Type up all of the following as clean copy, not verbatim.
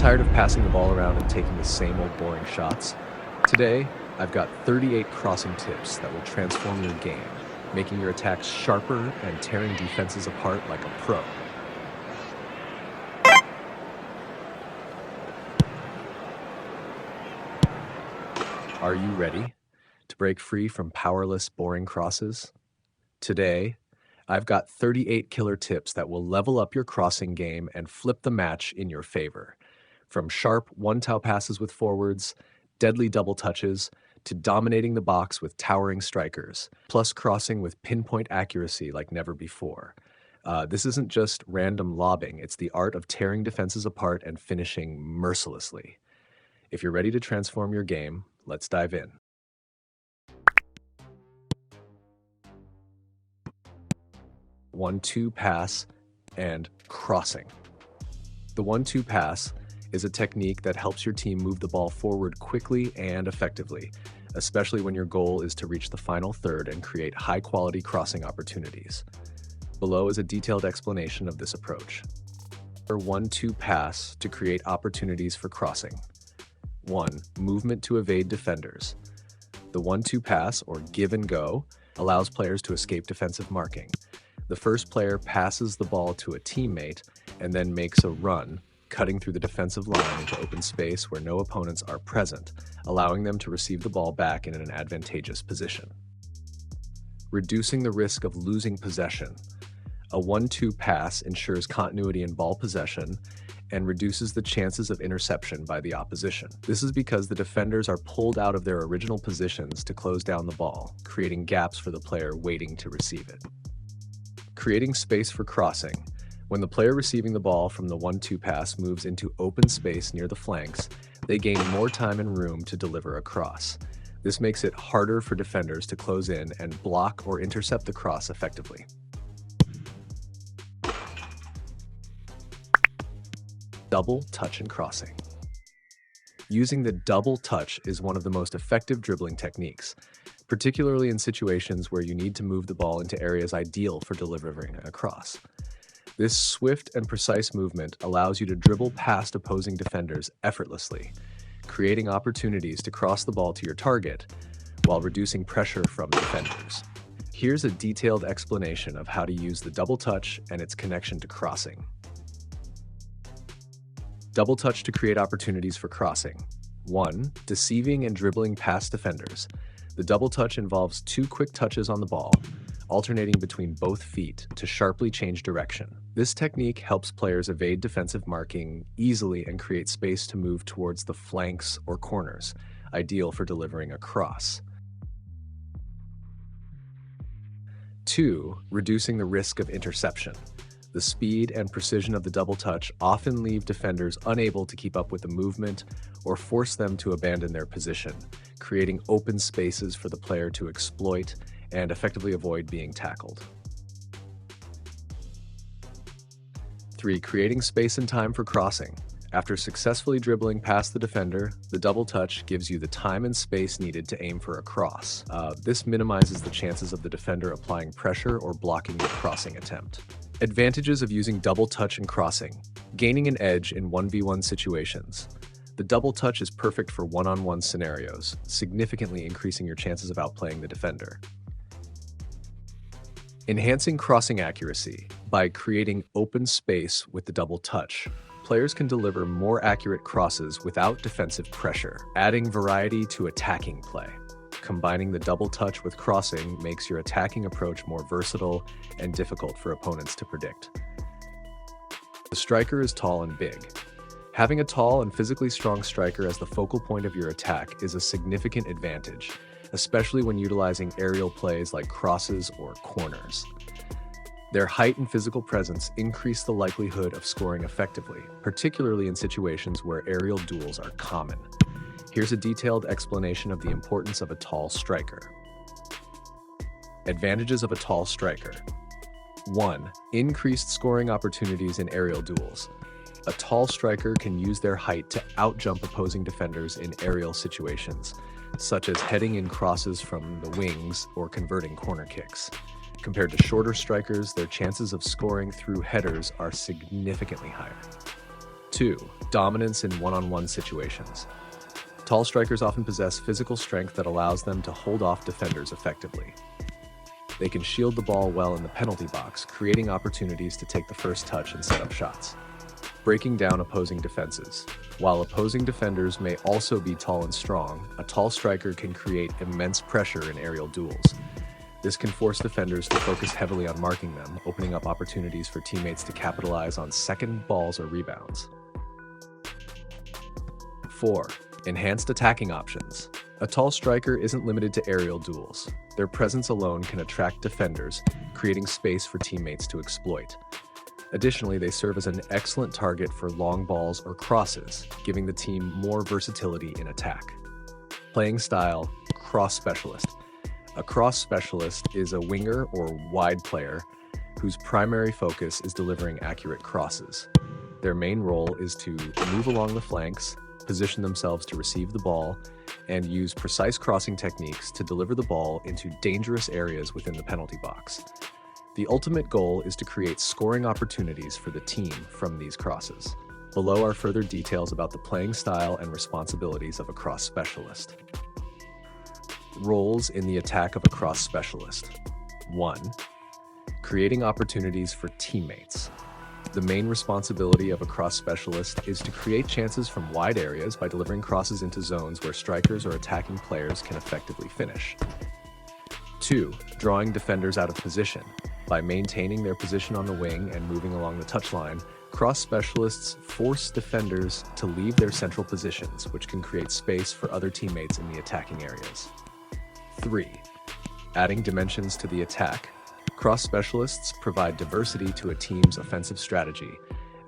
Tired of passing the ball around and taking the same old boring shots? Today, I've got 38 crossing tips that will transform your game, making your attacks sharper and tearing defenses apart like a pro. Are you ready to break free from powerless, boring crosses? Today, I've got 38 killer tips that will level up your crossing game and flip the match in your favor. From sharp one-toe passes with forwards, deadly double touches, to dominating the box with towering strikers, plus crossing with pinpoint accuracy like never before. This isn't just random lobbing, it's the art of tearing defenses apart and finishing mercilessly. If you're ready to transform your game, let's dive in. One-two pass and crossing. The one-two pass is a technique that helps your team move the ball forward quickly and effectively, especially when your goal is to reach the final third and create high-quality crossing opportunities. Below is a detailed explanation of this approach. One-two pass to create opportunities for crossing. 1. Movement to evade defenders. The one-two pass, or give and go, allows players to escape defensive marking. The first player passes the ball to a teammate and then makes a run, cutting through the defensive line into open space where no opponents are present, allowing them to receive the ball back in an advantageous position. Reducing the risk of losing possession. A one-two pass ensures continuity in ball possession and reduces the chances of interception by the opposition. This is because the defenders are pulled out of their original positions to close down the ball, creating gaps for the player waiting to receive it. Creating space for crossing. When the player receiving the ball from the one-two pass moves into open space near the flanks, they gain more time and room to deliver a cross. This makes it harder for defenders to close in and block or intercept the cross effectively. Double touch and crossing. Using the double touch is one of the most effective dribbling techniques, particularly in situations where you need to move the ball into areas ideal for delivering a cross. This swift and precise movement allows you to dribble past opposing defenders effortlessly, creating opportunities to cross the ball to your target while reducing pressure from defenders. Here's a detailed explanation of how to use the double touch and its connection to crossing. Double touch to create opportunities for crossing. 1. Deceiving and dribbling past defenders. The double touch involves two quick touches on the ball, alternating between both feet to sharply change direction. This technique helps players evade defensive marking easily and create space to move towards the flanks or corners, ideal for delivering a cross. 2. Reducing the risk of interception. The speed and precision of the double touch often leave defenders unable to keep up with the movement or force them to abandon their position, creating open spaces for the player to exploit and effectively avoid being tackled. 3. Creating space and time for crossing. After successfully dribbling past the defender, the double touch gives you the time and space needed to aim for a cross. This minimizes the chances of the defender applying pressure or blocking your crossing attempt. Advantages of using double touch and crossing. Gaining an edge in 1v1 situations. The double touch is perfect for one-on-one scenarios, significantly increasing your chances of outplaying the defender. Enhancing crossing accuracy. By creating open space with the double touch, players can deliver more accurate crosses without defensive pressure, adding variety to attacking play. Combining the double touch with crossing makes your attacking approach more versatile and difficult for opponents to predict. The striker is tall and big. Having a tall and physically strong striker as the focal point of your attack is a significant advantage, especially when utilizing aerial plays like crosses or corners. Their height and physical presence increase the likelihood of scoring effectively, particularly in situations where aerial duels are common. Here's a detailed explanation of the importance of a tall striker. Advantages of a tall striker. 1. Increased scoring opportunities in aerial duels. A tall striker can use their height to outjump opposing defenders in aerial situations, such as heading in crosses from the wings or converting corner kicks. Compared to shorter strikers, their chances of scoring through headers are significantly higher. 2. Dominance in one-on-one situations. Tall strikers often possess physical strength that allows them to hold off defenders effectively. They can shield the ball well in the penalty box, creating opportunities to take the first touch and set up shots. Breaking down opposing defenses. While opposing defenders may also be tall and strong, a tall striker can create immense pressure in aerial duels. This can force defenders to focus heavily on marking them, opening up opportunities for teammates to capitalize on second balls or rebounds. 4. Enhanced attacking options. A tall striker isn't limited to aerial duels. Their presence alone can attract defenders, creating space for teammates to exploit. Additionally, they serve as an excellent target for long balls or crosses, giving the team more versatility in attack. Playing style, cross specialist. A cross specialist is a winger or wide player whose primary focus is delivering accurate crosses. Their main role is to move along the flanks, position themselves to receive the ball, and use precise crossing techniques to deliver the ball into dangerous areas within the penalty box. The ultimate goal is to create scoring opportunities for the team from these crosses. Below are further details about the playing style and responsibilities of a cross specialist. Roles in the attack of a cross specialist. 1. Creating opportunities for teammates. The main responsibility of a cross specialist is to create chances from wide areas by delivering crosses into zones where strikers or attacking players can effectively finish. 2. Drawing defenders out of position. By maintaining their position on the wing and moving along the touchline, cross specialists force defenders to leave their central positions, which can create space for other teammates in the attacking areas. 3. Adding dimensions to the attack. Cross specialists provide diversity to a team's offensive strategy,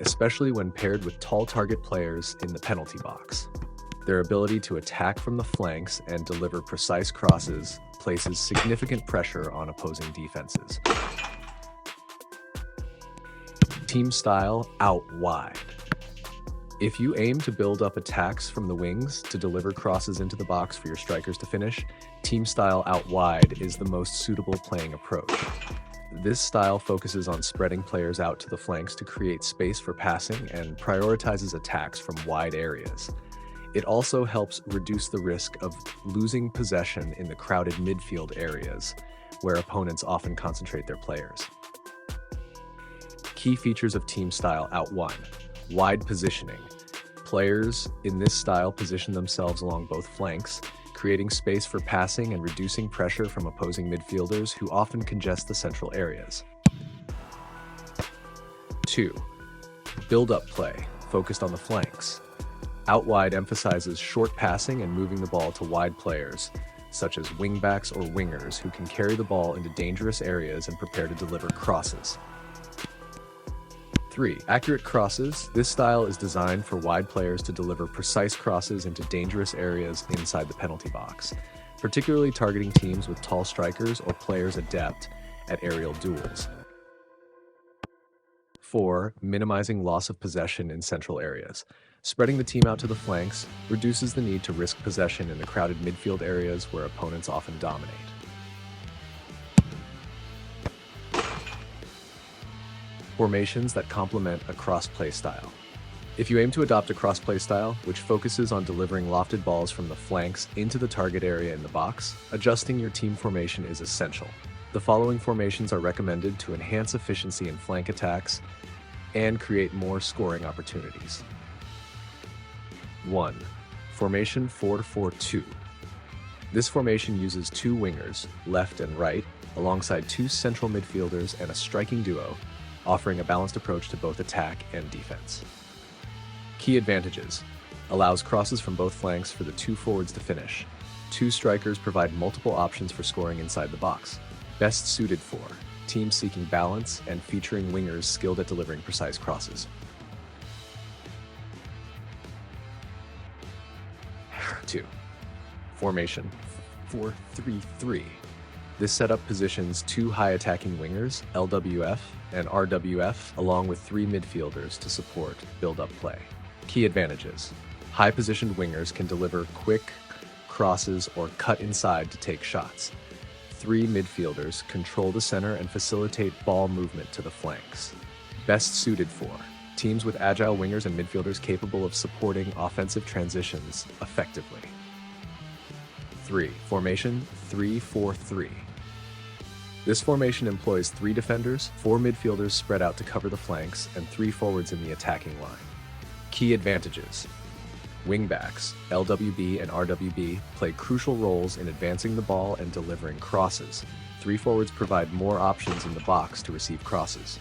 especially when paired with tall target players in the penalty box. Their ability to attack from the flanks and deliver precise crosses places significant pressure on opposing defenses. Team style out wide. If you aim to build up attacks from the wings to deliver crosses into the box for your strikers to finish, team style out wide is the most suitable playing approach. This style focuses on spreading players out to the flanks to create space for passing and prioritizes attacks from wide areas. It also helps reduce the risk of losing possession in the crowded midfield areas, where opponents often concentrate their players. Key features of team style out wide. Wide positioning. Players in this style position themselves along both flanks, creating space for passing and reducing pressure from opposing midfielders who often congest the central areas. 2. Build-up play, focused on the flanks. Out wide emphasizes short passing and moving the ball to wide players, such as wingbacks or wingers who can carry the ball into dangerous areas and prepare to deliver crosses. 3. Accurate crosses. This style is designed for wide players to deliver precise crosses into dangerous areas inside the penalty box, particularly targeting teams with tall strikers or players adept at aerial duels. 4. Minimizing loss of possession in central areas. Spreading the team out to the flanks reduces the need to risk possession in the crowded midfield areas where opponents often dominate. Formations that complement a cross-play style. If you aim to adopt a cross-play style, which focuses on delivering lofted balls from the flanks into the target area in the box, adjusting your team formation is essential. The following formations are recommended to enhance efficiency in flank attacks and create more scoring opportunities. 1. Formation 4-4-2. This formation uses 2 wingers, left and right, alongside 2 central midfielders and a striking duo, offering a balanced approach to both attack and defense. Key advantages. Allows crosses from both flanks for the 2 forwards to finish. 2 strikers provide multiple options for scoring inside the box. Best suited for teams seeking balance and featuring wingers skilled at delivering precise crosses. 2. Formation 4-3-3. This setup positions 2 high-attacking wingers, LWF and RWF, along with 3 midfielders to support build-up play. Key advantages. High-positioned wingers can deliver quick crosses or cut inside to take shots. 3 midfielders control the center and facilitate ball movement to the flanks. Best suited for Teams with agile wingers and midfielders capable of supporting offensive transitions effectively. 3. Formation 3-4-3. This formation employs 3 defenders, 4 midfielders spread out to cover the flanks, and 3 forwards in the attacking line. Key advantages. Wingbacks, LWB and RWB, play crucial roles in advancing the ball and delivering crosses. 3 forwards provide more options in the box to receive crosses.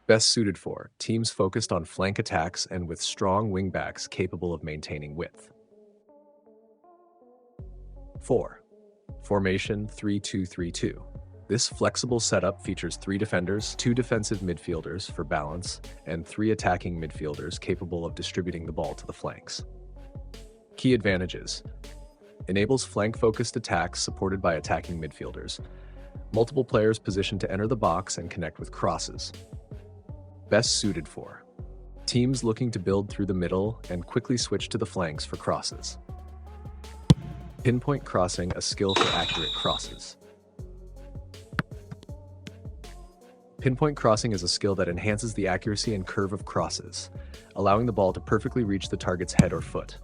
Best suited for teams focused on flank attacks and with strong wingbacks capable of maintaining width. 4. Formation 3-2-3-2. This flexible setup features 3 defenders, 2 defensive midfielders for balance, and 3 attacking midfielders capable of distributing the ball to the flanks. Key advantages. Enables flank-focused attacks supported by attacking midfielders. Multiple players positioned to enter the box and connect with crosses. Best suited for teams looking to build through the middle and quickly switch to the flanks for crosses. Pinpoint crossing, a skill for accurate crosses. Pinpoint crossing is a skill that enhances the accuracy and curve of crosses, allowing the ball to perfectly reach the target's head or foot.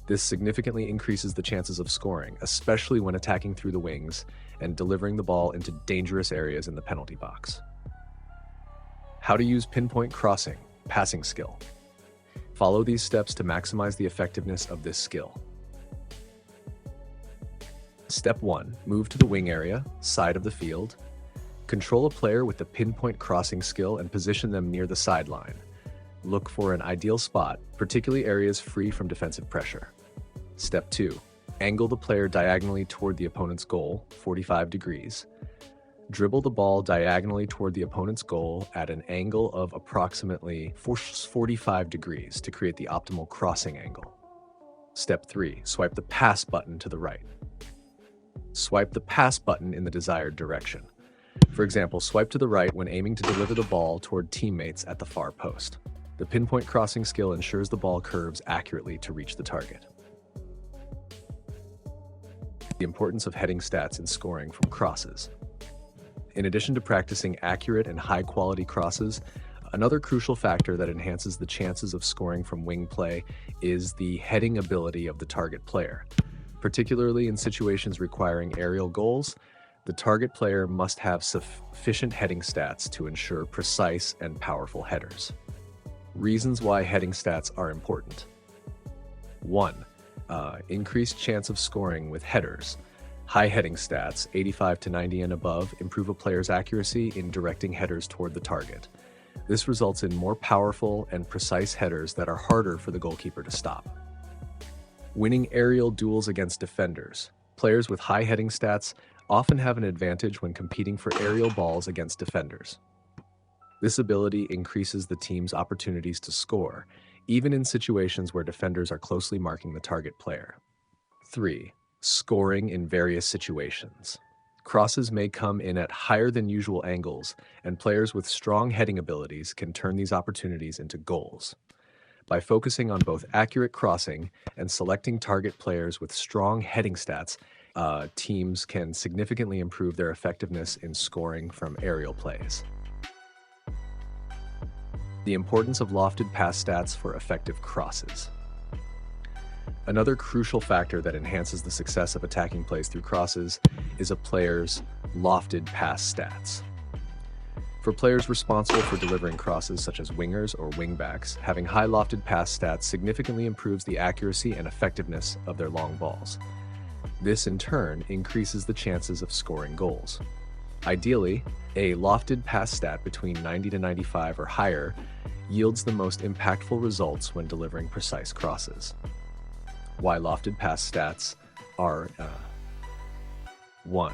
This significantly increases the chances of scoring, especially when attacking through the wings and delivering the ball into dangerous areas in the penalty box. How to use pinpoint crossing, passing skill. Follow these steps to maximize the effectiveness of this skill. Step 1. Move to the wing area, side of the field. Control a player with the pinpoint crossing skill and position them near the sideline. Look for an ideal spot, particularly areas free from defensive pressure. Step 2. Angle the player diagonally toward the opponent's goal, 45 degrees. Dribble the ball diagonally toward the opponent's goal at an angle of approximately 45 degrees to create the optimal crossing angle. Step 3. Swipe the pass button to the right. Swipe the pass button in the desired direction. For example, swipe to the right when aiming to deliver the ball toward teammates at the far post. The pinpoint crossing skill ensures the ball curves accurately to reach the target. The importance of heading stats in scoring from crosses. In addition to practicing accurate and high-quality crosses, another crucial factor that enhances the chances of scoring from wing play is the heading ability of the target player. Particularly in situations requiring aerial goals, the target player must have sufficient heading stats to ensure precise and powerful headers. Reasons why heading stats are important. 1. Increased chance of scoring with headers. High heading stats, 85 to 90 and above, improve a player's accuracy in directing headers toward the target. This results in more powerful and precise headers that are harder for the goalkeeper to stop. Winning aerial duels against defenders. Players with high heading stats often have an advantage when competing for aerial balls against defenders. This ability increases the team's opportunities to score, even in situations where defenders are closely marking the target player. 3. Scoring in various situations. Crosses may come in at higher than usual angles, and players with strong heading abilities can turn these opportunities into goals. By focusing on both accurate crossing and selecting target players with strong heading stats, teams can significantly improve their effectiveness in scoring from aerial plays. The importance of lofted pass stats for effective crosses. Another crucial factor that enhances the success of attacking plays through crosses is a player's lofted pass stats. For players responsible for delivering crosses such as wingers or wingbacks, having high lofted pass stats significantly improves the accuracy and effectiveness of their long balls. This in turn increases the chances of scoring goals. Ideally, a lofted pass stat between 90 to 95 or higher yields the most impactful results when delivering precise crosses. Why lofted pass stats are 1.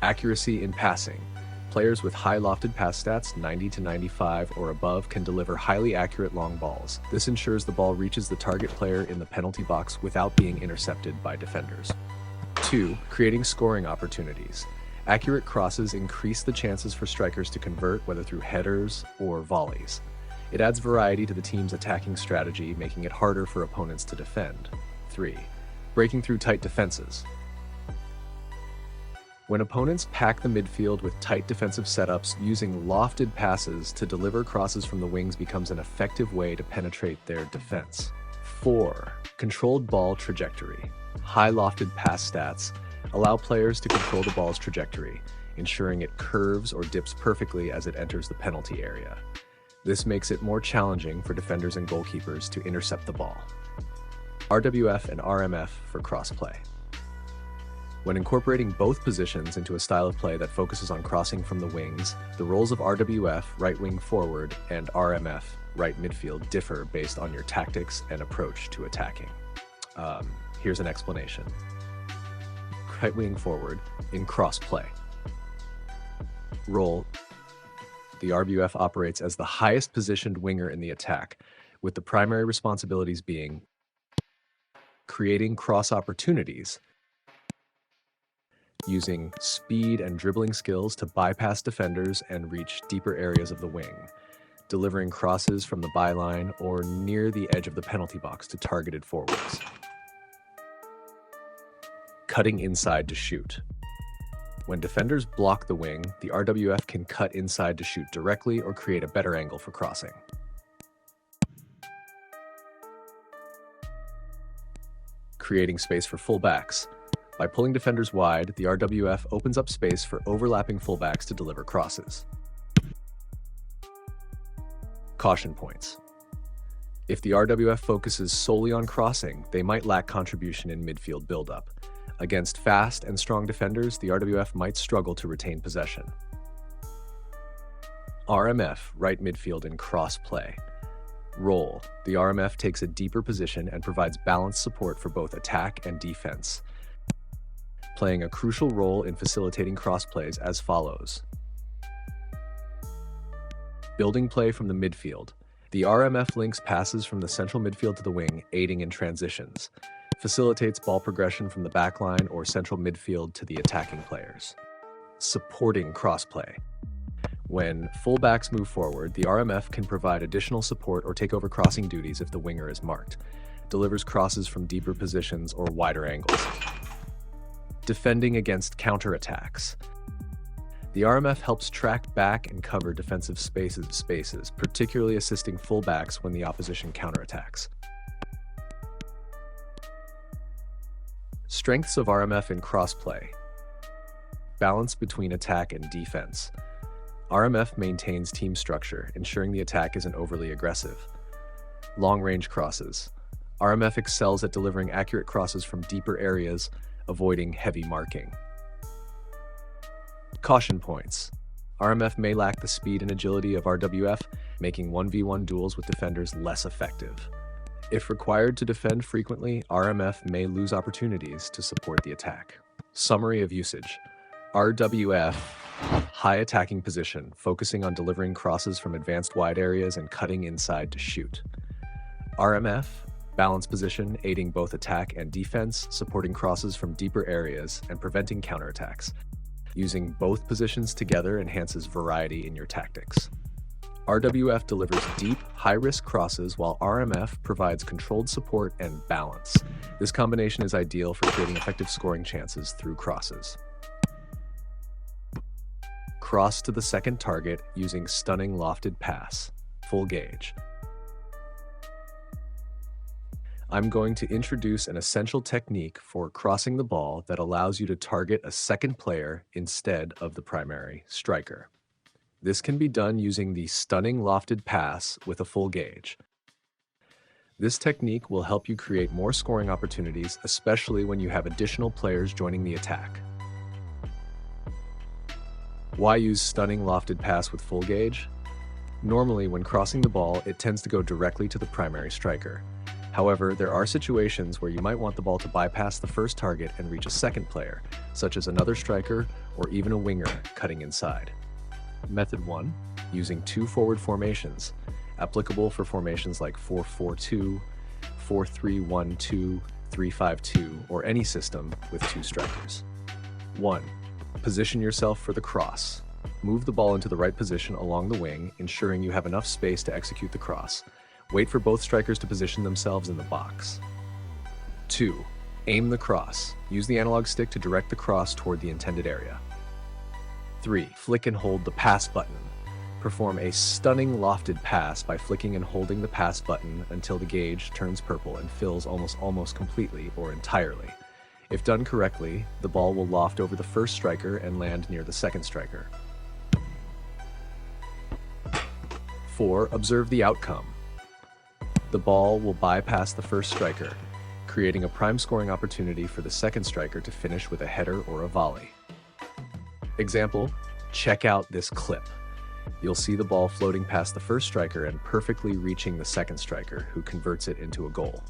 Accuracy in passing. Players with high lofted pass stats, 90 to 95 or above, can deliver highly accurate long balls. This ensures the ball reaches the target player in the penalty box without being intercepted by defenders. 2. Creating scoring opportunities. Accurate crosses increase the chances for strikers to convert, whether through headers or volleys. It adds variety to the team's attacking strategy, making it harder for opponents to defend. 3. Breaking through tight defenses. When opponents pack the midfield with tight defensive setups, using lofted passes to deliver crosses from the wings becomes an effective way to penetrate their defense. 4. Controlled ball trajectory. High lofted pass stats allow players to control the ball's trajectory, ensuring it curves or dips perfectly as it enters the penalty area. This makes it more challenging for defenders and goalkeepers to intercept the ball. RWF and RMF for crossplay. When incorporating both positions into a style of play that focuses on crossing from the wings, the roles of RWF, right wing forward, and RMF, right midfield, differ based on your tactics and approach to attacking. Here's an explanation. Right wing forward in crossplay. Role: the RWF operates as the highest positioned winger in the attack, with the primary responsibilities being creating cross opportunities, using speed and dribbling skills to bypass defenders and reach deeper areas of the wing, delivering crosses from the byline or near the edge of the penalty box to targeted forwards, cutting inside to shoot. When defenders block the wing, the RWF can cut inside to shoot directly or create a better angle for crossing. Creating space for fullbacks. By pulling defenders wide, the RWF opens up space for overlapping fullbacks to deliver crosses. Caution points. If the RWF focuses solely on crossing, they might lack contribution in midfield build-up. Against fast and strong defenders, the RWF might struggle to retain possession. RMF, right midfield in cross play. Role: the RMF takes a deeper position and provides balanced support for both attack and defense, playing a crucial role in facilitating cross plays as follows. Building play from the midfield. The RMF links passes from the central midfield to the wing, aiding in transitions. Facilitates ball progression from the backline or central midfield to the attacking players. Supporting crossplay. When fullbacks move forward, the RMF can provide additional support or take over crossing duties if the winger is marked. Delivers crosses from deeper positions or wider angles. Defending against counterattacks. The RMF helps track back and cover defensive spaces, particularly assisting fullbacks when the opposition counterattacks. Strengths of RMF in crossplay. Balance between attack and defense. RMF maintains team structure, ensuring the attack isn't overly aggressive. Long-range crosses. RMF excels at delivering accurate crosses from deeper areas, avoiding heavy marking. Caution points. RMF may lack the speed and agility of RWF, making 1v1 duels with defenders less effective. If required to defend frequently, RMF may lose opportunities to support the attack. Summary of usage. RWF, high attacking position, focusing on delivering crosses from advanced wide areas and cutting inside to shoot. RMF, balanced position, aiding both attack and defense, supporting crosses from deeper areas and preventing counterattacks. Using both positions together enhances variety in your tactics. RWF delivers deep, high-risk crosses while RMF provides controlled support and balance. This combination is ideal for creating effective scoring chances through crosses. Cross to the second target using stunning lofted pass. Full gauge. I'm going to introduce an essential technique for crossing the ball that allows you to target a second player instead of the primary striker. This can be done using the stunning lofted pass with a full gauge. This technique will help you create more scoring opportunities, especially when you have additional players joining the attack. Why use stunning lofted pass with full gauge? Normally, when crossing the ball, it tends to go directly to the primary striker. However, there are situations where you might want the ball to bypass the first target and reach a second player, such as another striker or even a winger cutting inside. Method 1. Using two forward formations, applicable for formations like 4-4-2, 4-3-1-2, 3-5-2, or any system with two strikers. 1. Position yourself for the cross. Move the ball into the right position along the wing, ensuring you have enough space to execute the cross. Wait for both strikers to position themselves in the box. 2. Aim the cross. Use the analog stick to direct the cross toward the intended area. 3. Flick and hold the pass button. Perform a stunning lofted pass by flicking and holding the pass button until the gauge turns purple and fills almost completely or entirely. If done correctly, the ball will loft over the first striker and land near the second striker. 4. Observe the outcome. The ball will bypass the first striker, creating a prime scoring opportunity for the second striker to finish with a header or a volley. Example, check out this clip. You'll see the ball floating past the first striker and perfectly reaching the second striker, who converts it into a goal.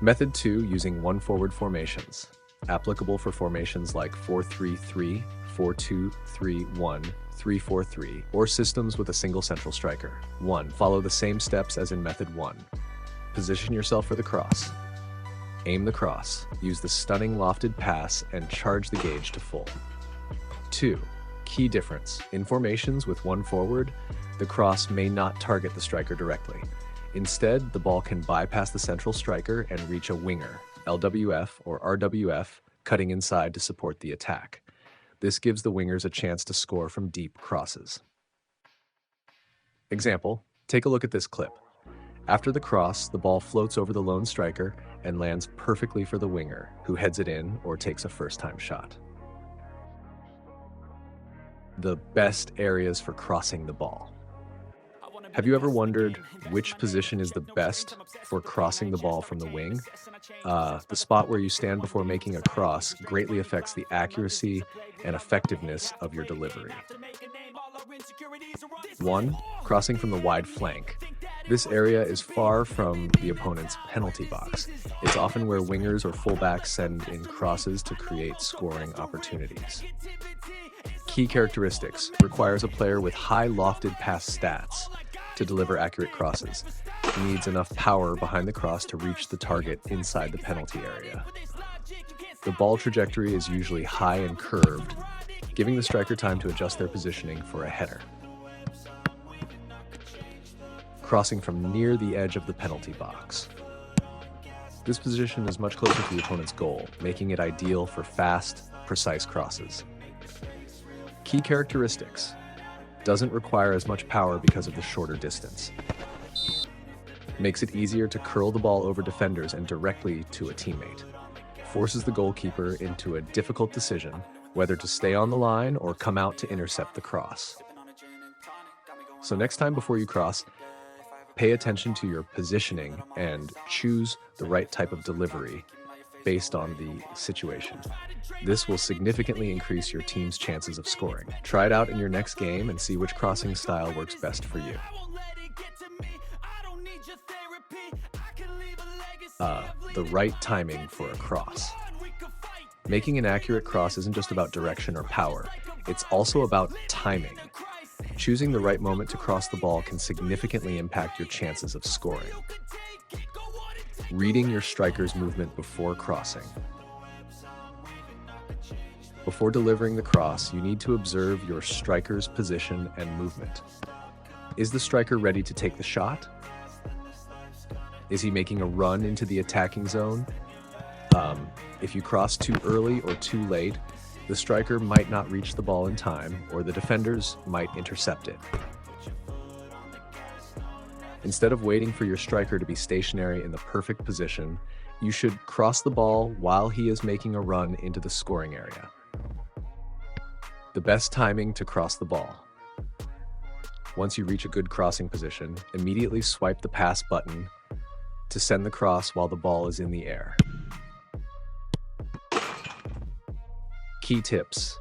Method 2, using one-forward formations. Applicable for formations like 4-3-3, 4-2-3-1, 3-4-3, or systems with a single central striker. 1. Follow the same steps as in Method 1. Position yourself for the cross. Aim the cross. Use the stunning lofted pass and charge the gauge to full. 2. Key difference. In formations with one forward, the cross may not target the striker directly. Instead, the ball can bypass the central striker and reach a winger, LWF or RWF, cutting inside to support the attack. This gives the wingers a chance to score from deep crosses. Example, take a look at this clip. After the cross, the ball floats over the lone striker and lands perfectly for the winger, who heads it in or takes a first-time shot. The best areas for crossing the ball. Have you ever wondered which position is the best for crossing the ball from the wing? The spot where you stand before making a cross greatly affects the accuracy and effectiveness of your delivery. 1. Crossing from the wide flank. This area is far from the opponent's penalty box. It's often where wingers or fullbacks send in crosses to create scoring opportunities. Key characteristics. Requires a player with high lofted pass stats to deliver accurate crosses. Needs enough power behind the cross to reach the target inside the penalty area. The ball trajectory is usually high and curved, giving the striker time to adjust their positioning for a header. Crossing from near the edge of the penalty box. This position is much closer to the opponent's goal, making it ideal for fast, precise crosses. Key characteristics. Doesn't require as much power because of the shorter distance. Makes it easier to curl the ball over defenders and directly to a teammate. Forces the goalkeeper into a difficult decision, whether to stay on the line or come out to intercept the cross. So next time before you cross, pay attention to your positioning and choose the right type of delivery based on the situation. This will significantly increase your team's chances of scoring. Try it out in your next game and see which crossing style works best for you. The right timing for a cross. Making an accurate cross isn't just about direction or power, it's also about timing. Choosing the right moment to cross the ball can significantly impact your chances of scoring. Reading your striker's movement before crossing. Before delivering the cross, you need to observe your striker's position and movement. Is the striker ready to take the shot? Is he making a run into the attacking zone? If you cross too early or too late, the striker might not reach the ball in time, or the defenders might intercept it. Instead of waiting for your striker to be stationary in the perfect position, you should cross the ball while he is making a run into the scoring area. The best timing to cross the ball. Once you reach a good crossing position, immediately swipe the pass button to send the cross while the ball is in the air. Key tips.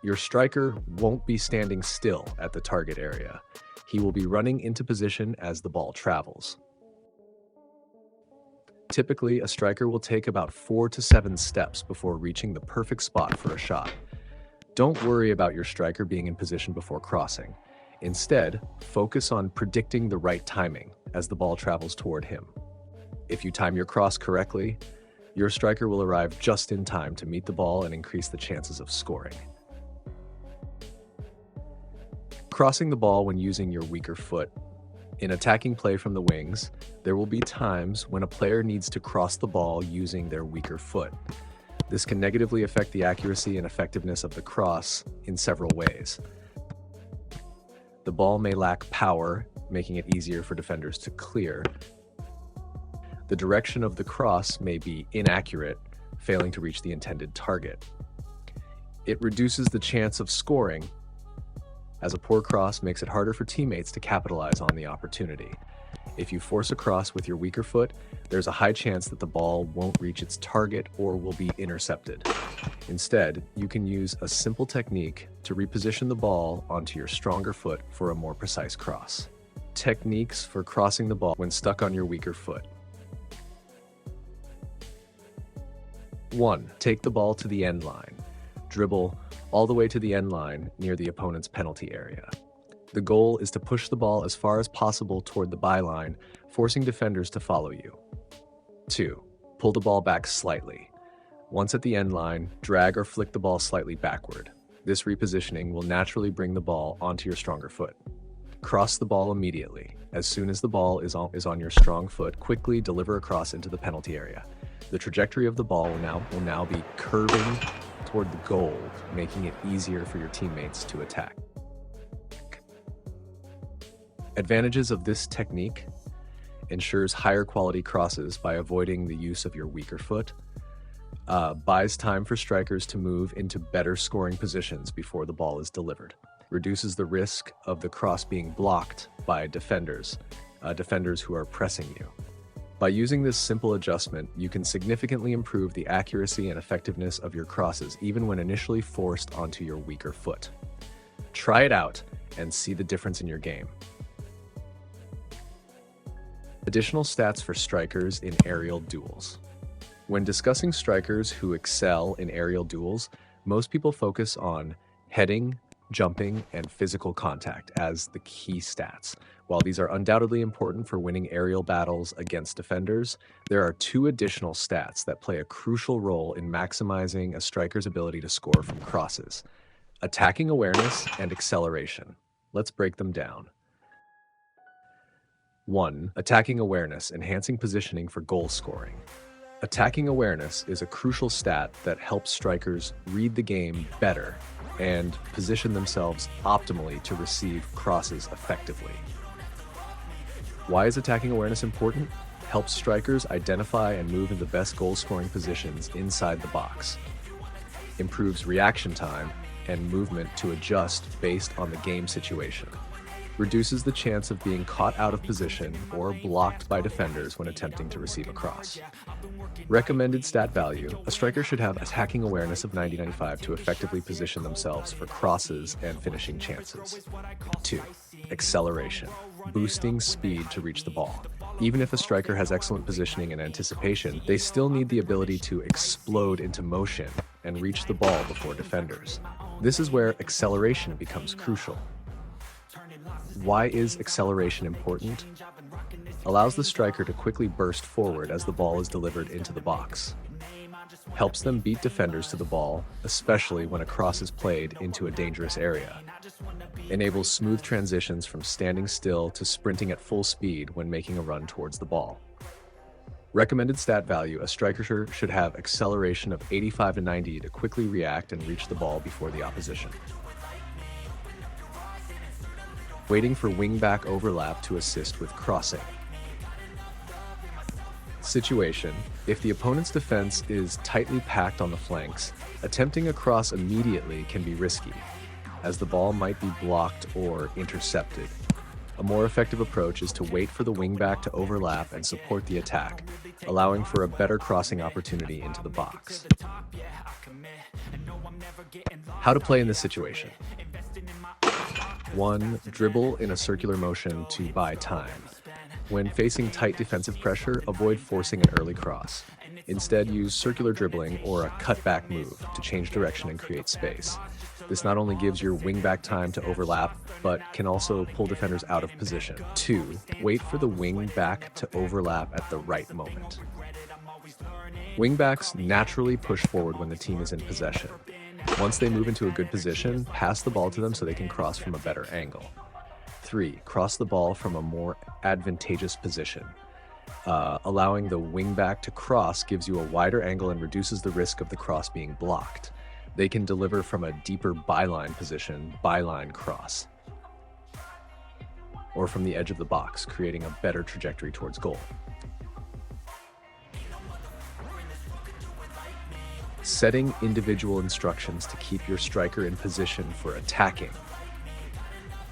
Your striker won't be standing still at the target area. He will be running into position as the ball travels. Typically, a striker will take about 4 to 7 steps before reaching the perfect spot for a shot. Don't worry about your striker being in position before crossing. Instead, focus on predicting the right timing as the ball travels toward him. If you time your cross correctly, your striker will arrive just in time to meet the ball and increase the chances of scoring. Crossing the ball when using your weaker foot. In attacking play from the wings, there will be times when a player needs to cross the ball using their weaker foot. This can negatively affect the accuracy and effectiveness of the cross in several ways. The ball may lack power, making it easier for defenders to clear. The direction of the cross may be inaccurate, failing to reach the intended target. It reduces the chance of scoring, as a poor cross makes it harder for teammates to capitalize on the opportunity. If you force a cross with your weaker foot, there's a high chance that the ball won't reach its target or will be intercepted. Instead, you can use a simple technique to reposition the ball onto your stronger foot for a more precise cross. Techniques for crossing the ball when stuck on your weaker foot. 1. Take the ball to the end line. Dribble all the way to the end line near the opponent's penalty area. The goal is to push the ball as far as possible toward the byline, forcing defenders to follow you. 2. Pull the ball back slightly. Once at the end line, drag or flick the ball slightly backward. This repositioning will naturally bring the ball onto your stronger foot. Cross the ball immediately. As soon as the ball is on your strong foot, quickly deliver a cross into the penalty area. The trajectory of the ball will now be curving toward the goal, making it easier for your teammates to attack. Advantages of this technique: ensures higher quality crosses by avoiding the use of your weaker foot, buys time for strikers to move into better scoring positions before the ball is delivered, reduces the risk of the cross being blocked by defenders who are pressing you. By using this simple adjustment, you can significantly improve the accuracy and effectiveness of your crosses even when initially forced onto your weaker foot. Try it out and see the difference in your game. Additional stats for strikers in aerial duels. When discussing strikers who excel in aerial duels, most people focus on heading, jumping, and physical contact as the key stats. While these are undoubtedly important for winning aerial battles against defenders, there are 2 additional stats that play a crucial role in maximizing a striker's ability to score from crosses: attacking awareness and acceleration. Let's break them down. 1. Attacking awareness, enhancing positioning for goal scoring. Attacking awareness is a crucial stat that helps strikers read the game better and position themselves optimally to receive crosses effectively. Why is attacking awareness important? Helps strikers identify and move in the best goal-scoring positions inside the box. Improves reaction time and movement to adjust based on the game situation. Reduces the chance of being caught out of position or blocked by defenders when attempting to receive a cross. Recommended stat value: a striker should have attacking awareness of 90-95 to effectively position themselves for crosses and finishing chances. 2. Acceleration: boosting speed to reach the ball. Even if a striker has excellent positioning and anticipation, they still need the ability to explode into motion and reach the ball before defenders. This is where acceleration becomes crucial. Why is acceleration important? Allows the striker to quickly burst forward as the ball is delivered into the box. Helps them beat defenders to the ball, especially when a cross is played into a dangerous area. Enables smooth transitions from standing still to sprinting at full speed when making a run towards the ball. Recommended stat value: a striker should have acceleration of 85-90 to quickly react and reach the ball before the opposition. Waiting for wing-back overlap to assist with crossing. Situation: if the opponent's defense is tightly packed on the flanks, attempting a cross immediately can be risky, as the ball might be blocked or intercepted. A more effective approach is to wait for the wing-back to overlap and support the attack, allowing for a better crossing opportunity into the box. How to play in this situation. 1. Dribble in a circular motion to buy time. When facing tight defensive pressure, avoid forcing an early cross. Instead, use circular dribbling or a cutback move to change direction and create space. This not only gives your wingback time to overlap, but can also pull defenders out of position. 2. Wait for the wingback to overlap at the right moment. Wingbacks naturally push forward when the team is in possession. Once they move into a good position, pass the ball to them so they can cross from a better angle. 3. Cross the ball from a more advantageous position. Allowing the wingback to cross gives you a wider angle and reduces the risk of the cross being blocked. They can deliver from a deeper byline position, byline cross, or from the edge of the box, creating a better trajectory towards goal. Setting individual instructions to keep your striker in position for attacking.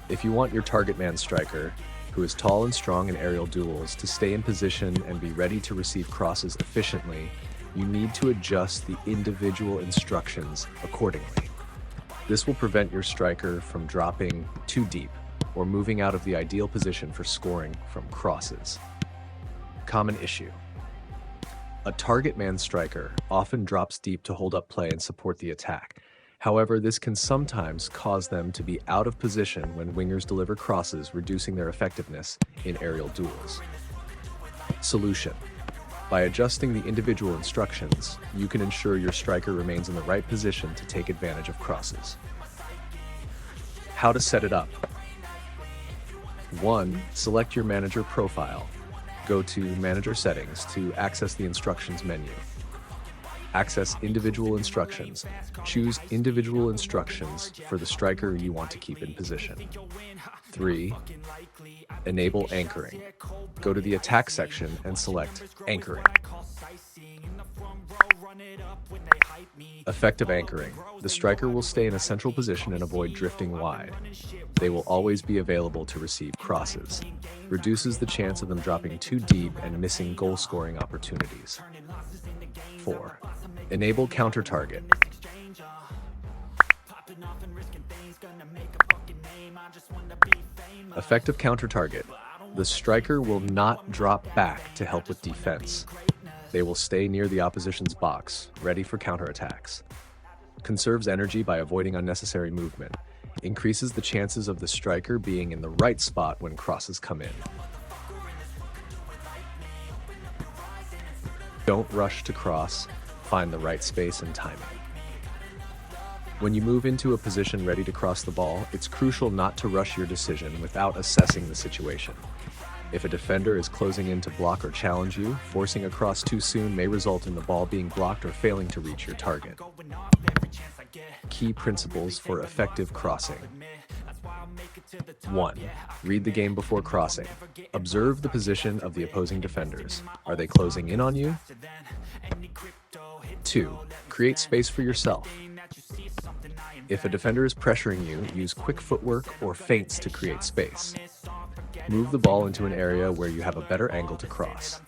If you want your target man striker, who is tall and strong in aerial duels, to stay in position and be ready to receive crosses efficiently, you need to adjust the individual instructions accordingly. This will prevent your striker from dropping too deep or moving out of the ideal position for scoring from crosses. Common issue. A target man striker often drops deep to hold up play and support the attack. However, this can sometimes cause them to be out of position when wingers deliver crosses, reducing their effectiveness in aerial duels. Solution. By adjusting the individual instructions, you can ensure your striker remains in the right position to take advantage of crosses. How to set it up. 1. Select your manager profile. Go to Manager Settings to access the Instructions menu. Access Individual Instructions. Choose Individual Instructions for the striker you want to keep in position. 3. Enable Anchoring. Go to the Attack section and select Anchoring. Effective anchoring. The striker will stay in a central position and avoid drifting wide. They will always be available to receive crosses. Reduces the chance of them dropping too deep and missing goal-scoring opportunities. 4. Enable counter target. Effective counter target. The striker will not drop back to help with defense. They will stay near the opposition's box, ready for counterattacks. Conserves energy by avoiding unnecessary movement. Increases the chances of the striker being in the right spot when crosses come in. Don't rush to cross. Find the right space and timing. When you move into a position ready to cross the ball, it's crucial not to rush your decision without assessing the situation. If a defender is closing in to block or challenge you, forcing a cross too soon may result in the ball being blocked or failing to reach your target. Key principles for effective crossing. 1. Read the game before crossing. Observe the position of the opposing defenders. Are they closing in on you? 2. Create space for yourself. If a defender is pressuring you, use quick footwork or feints to create space. Move the ball into an area where you have a better angle to cross.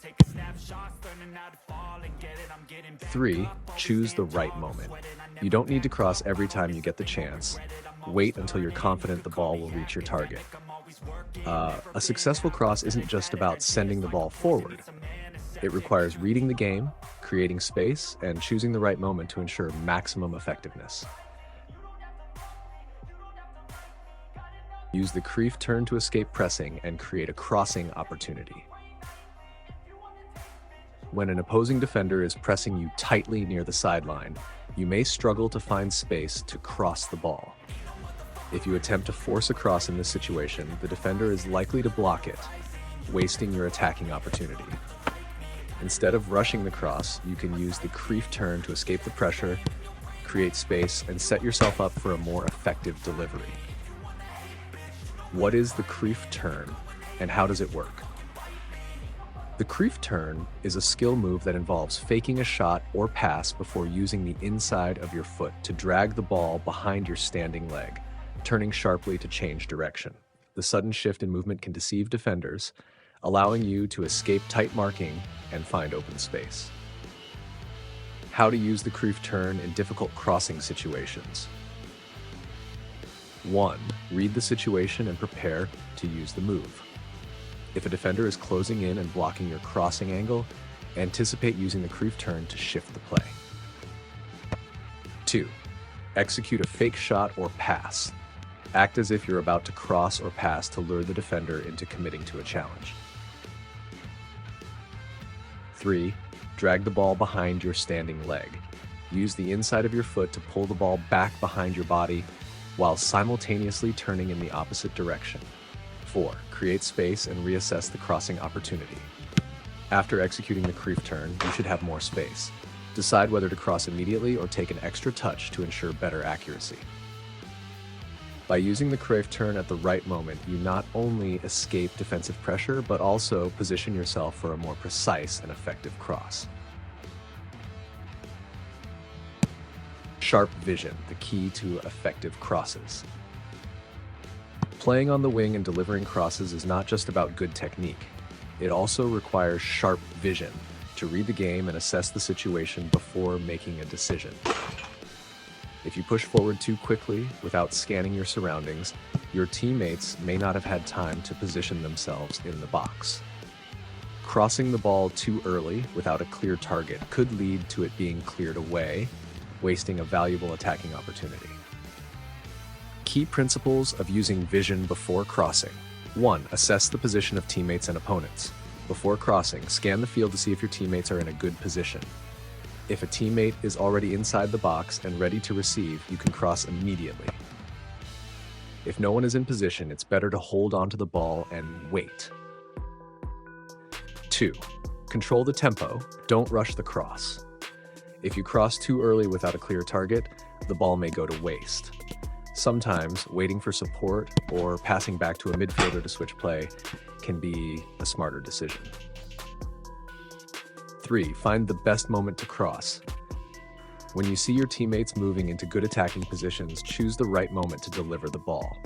3. Choose the right moment. You don't need to cross every time you get the chance. Wait until you're confident the ball will reach your target. A successful cross isn't just about sending the ball forward. It requires reading the game, creating space, and choosing the right moment to ensure maximum effectiveness. Use the creef turn to escape pressing and create a crossing opportunity. When an opposing defender is pressing you tightly near the sideline, you may struggle to find space to cross the ball. If you attempt to force a cross in this situation, the defender is likely to block it, wasting your attacking opportunity. Instead of rushing the cross, you can use the creef turn to escape the pressure, create space, and set yourself up for a more effective delivery. What is the creef turn, and how does it work? The creef turn is a skill move that involves faking a shot or pass before using the inside of your foot to drag the ball behind your standing leg, turning sharply to change direction. The sudden shift in movement can deceive defenders, allowing you to escape tight marking and find open space. How to use the creef turn in difficult crossing situations. 1. Read the situation and prepare to use the move. If a defender is closing in and blocking your crossing angle, anticipate using the creef turn to shift the play. 2. Execute a fake shot or pass. Act as if you're about to cross or pass to lure the defender into committing to a challenge. 3. Drag the ball behind your standing leg. Use the inside of your foot to pull the ball back behind your body while simultaneously turning in the opposite direction. 4. Create space and reassess the crossing opportunity. After executing the creef turn, you should have more space. Decide whether to cross immediately or take an extra touch to ensure better accuracy. By using the creef turn at the right moment, you not only escape defensive pressure, but also position yourself for a more precise and effective cross. Sharp vision, the key to effective crosses. Playing on the wing and delivering crosses is not just about good technique. It also requires sharp vision to read the game and assess the situation before making a decision. If you push forward too quickly without scanning your surroundings, your teammates may not have had time to position themselves in the box. Crossing the ball too early without a clear target could lead to it being cleared away, wasting a valuable attacking opportunity. Key principles of using vision before crossing. 1. Assess the position of teammates and opponents. Before crossing, scan the field to see if your teammates are in a good position. If a teammate is already inside the box and ready to receive, you can cross immediately. If no one is in position, it's better to hold onto the ball and wait. 2. Control the tempo. Don't rush the cross. If you cross too early without a clear target, the ball may go to waste. Sometimes waiting for support or passing back to a midfielder to switch play can be a smarter decision. 3. Find the best moment to cross. When you see your teammates moving into good attacking positions, choose the right moment to deliver the ball.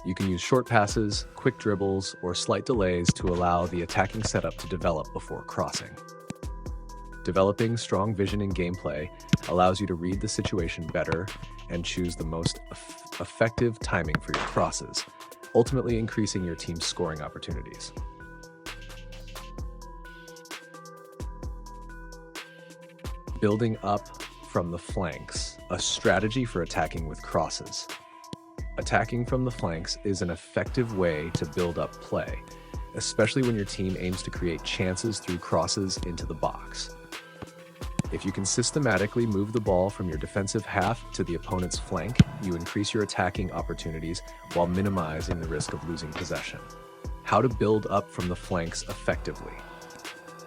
You can use short passes, quick dribbles, or slight delays to allow the attacking setup to develop before crossing. Developing strong vision in gameplay allows you to read the situation better and choose the most effective timing for your crosses, ultimately increasing your team's scoring opportunities. Building up from the flanks, a strategy for attacking with crosses. Attacking from the flanks is an effective way to build up play, especially when your team aims to create chances through crosses into the box. If you can systematically move the ball from your defensive half to the opponent's flank, you increase your attacking opportunities while minimizing the risk of losing possession. How to build up from the flanks effectively.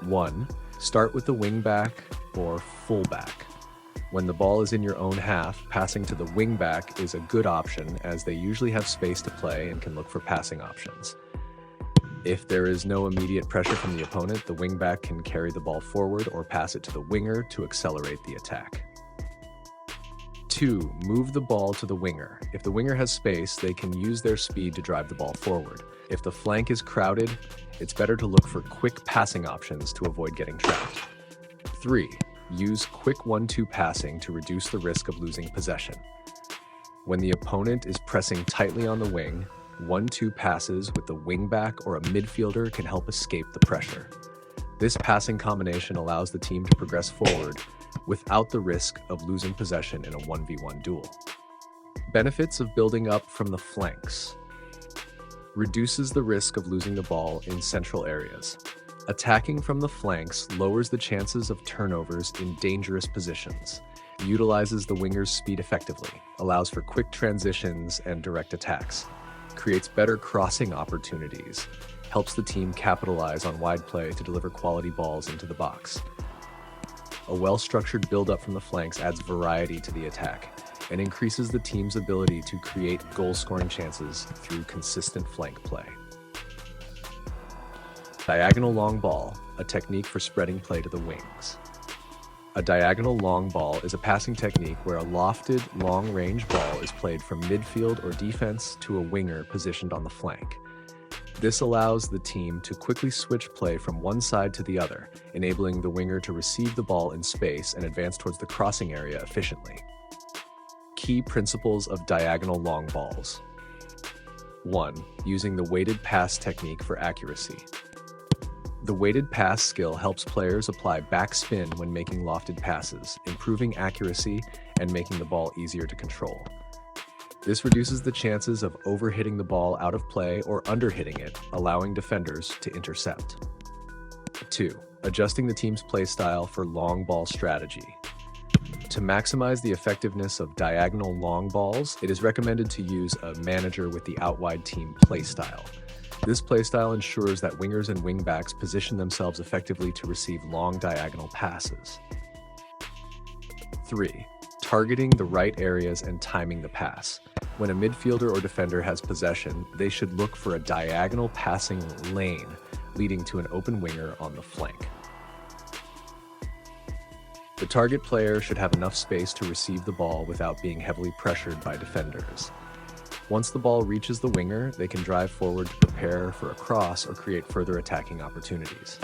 1. Start with the wingback or fullback. When the ball is in your own half, passing to the wingback is a good option as they usually have space to play and can look for passing options. If there is no immediate pressure from the opponent, the wingback can carry the ball forward or pass it to the winger to accelerate the attack. 2. Move the ball to the winger. If the winger has space, they can use their speed to drive the ball forward. If the flank is crowded, it's better to look for quick passing options to avoid getting trapped. 3. Use quick 1-2 passing to reduce the risk of losing possession. When the opponent is pressing tightly on the wing, 1-2 passes with the wingback or a midfielder can help escape the pressure. This passing combination allows the team to progress forward without the risk of losing possession in a 1v1 duel. Benefits of building up from the flanks. Reduces the risk of losing the ball in central areas. Attacking from the flanks lowers the chances of turnovers in dangerous positions, utilizes the winger's speed effectively, allows for quick transitions and direct attacks, creates better crossing opportunities, helps the team capitalize on wide play to deliver quality balls into the box. A well-structured build-up from the flanks adds variety to the attack and increases the team's ability to create goal-scoring chances through consistent flank play. Diagonal long ball, a technique for spreading play to the wings. A diagonal long ball is a passing technique where a lofted, long-range ball is played from midfield or defense to a winger positioned on the flank. This allows the team to quickly switch play from one side to the other, enabling the winger to receive the ball in space and advance towards the crossing area efficiently. Key principles of diagonal long balls. 1. Using the weighted pass technique for accuracy. The weighted pass skill helps players apply backspin when making lofted passes, improving accuracy and making the ball easier to control. This reduces the chances of overhitting the ball out of play or underhitting it, allowing defenders to intercept. 2. Adjusting the team's play style for long ball strategy. To maximize the effectiveness of diagonal long balls, it is recommended to use a manager with the out-wide team play style. This playstyle ensures that wingers and wingbacks position themselves effectively to receive long diagonal passes. 3. Targeting the right areas and timing the pass. When a midfielder or defender has possession, they should look for a diagonal passing lane leading to an open winger on the flank. The target player should have enough space to receive the ball without being heavily pressured by defenders. Once the ball reaches the winger, they can drive forward to prepare for a cross or create further attacking opportunities.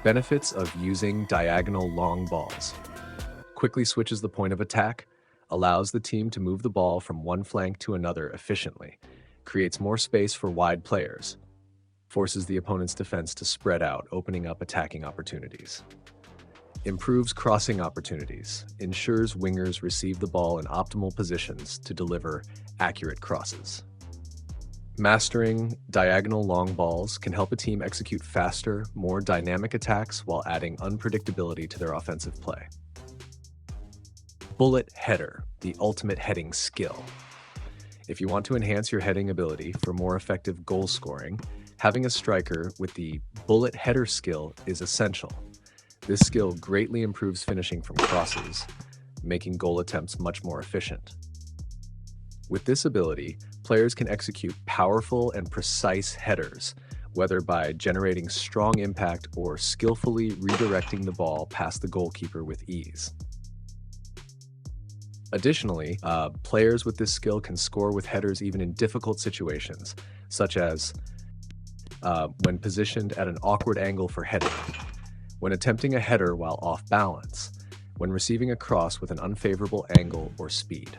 Benefits of using diagonal long balls. Quickly switches the point of attack, allows the team to move the ball from one flank to another efficiently, creates more space for wide players, forces the opponent's defense to spread out, opening up attacking opportunities. Improves crossing opportunities, ensures wingers receive the ball in optimal positions to deliver accurate crosses. Mastering diagonal long balls can help a team execute faster, more dynamic attacks while adding unpredictability to their offensive play. Bullet header, the ultimate heading skill. If you want to enhance your heading ability for more effective goal scoring, having a striker with the bullet header skill is essential. This skill greatly improves finishing from crosses, making goal attempts much more efficient. With this ability, players can execute powerful and precise headers, whether by generating strong impact or skillfully redirecting the ball past the goalkeeper with ease. Additionally, players with this skill can score with headers even in difficult situations, such as when positioned at an awkward angle for heading, when attempting a header while off balance, when receiving a cross with an unfavorable angle or speed.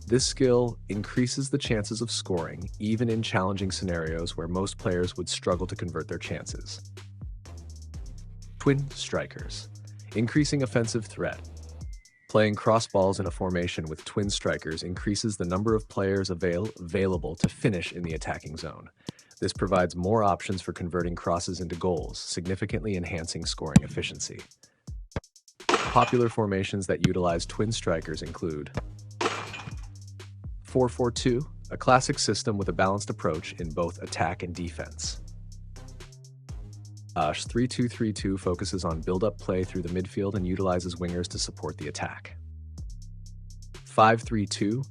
This skill increases the chances of scoring, even in challenging scenarios where most players would struggle to convert their chances. Twin strikers, increasing offensive threat. Playing cross balls in a formation with twin strikers increases the number of players available to finish in the attacking zone. This provides more options for converting crosses into goals, significantly enhancing scoring efficiency. Popular formations that utilize twin strikers include 4-4-2, a classic system with a balanced approach in both attack and defense. 3-2-3-2 focuses on build-up play through the midfield and utilizes wingers to support the attack. 5-3-2,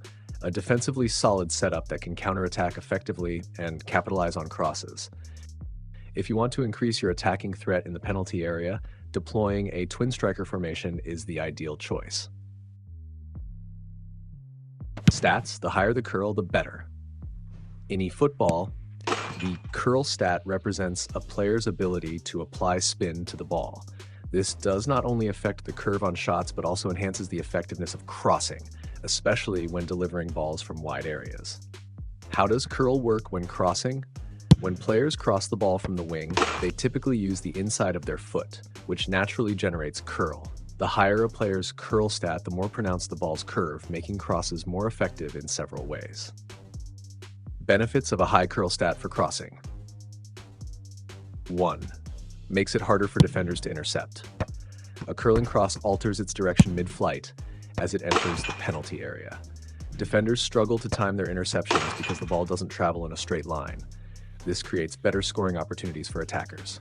a defensively solid setup that can counterattack effectively and capitalize on crosses. If you want to increase your attacking threat in the penalty area, deploying a twin striker formation is the ideal choice. Stats: the higher the curl, the better. In eFootball, the curl stat represents a player's ability to apply spin to the ball. This does not only affect the curve on shots, but also enhances the effectiveness of crossing, especially when delivering balls from wide areas. How does curl work when crossing? When players cross the ball from the wing, they typically use the inside of their foot, which naturally generates curl. The higher a player's curl stat, the more pronounced the ball's curve, making crosses more effective in several ways. Benefits of a high curl stat for crossing. 1. Makes it harder for defenders to intercept. A curling cross alters its direction mid-flight as it enters the penalty area. Defenders struggle to time their interceptions because the ball doesn't travel in a straight line. This creates better scoring opportunities for attackers.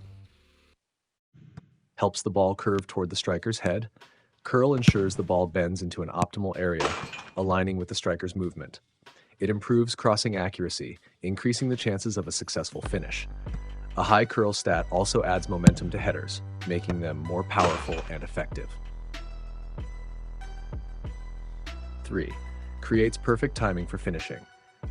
Helps the ball curve toward the striker's head. Curl ensures the ball bends into an optimal area, aligning with the striker's movement. It improves crossing accuracy, increasing the chances of a successful finish. A high curl stat also adds momentum to headers, making them more powerful and effective. 3. Creates perfect timing for finishing.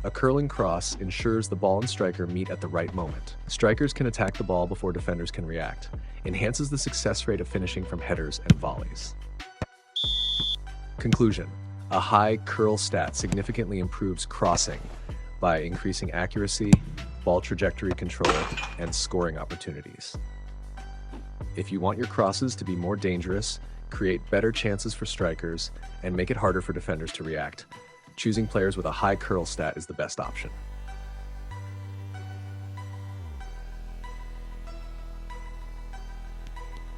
A curling cross ensures the ball and striker meet at the right moment. Strikers can attack the ball before defenders can react. Enhances the success rate of finishing from headers and volleys. Conclusion: a high curl stat significantly improves crossing by increasing accuracy, ball trajectory control, and scoring opportunities. If you want your crosses to be more dangerous, create better chances for strikers, and make it harder for defenders to react, choosing players with a high curl stat is the best option.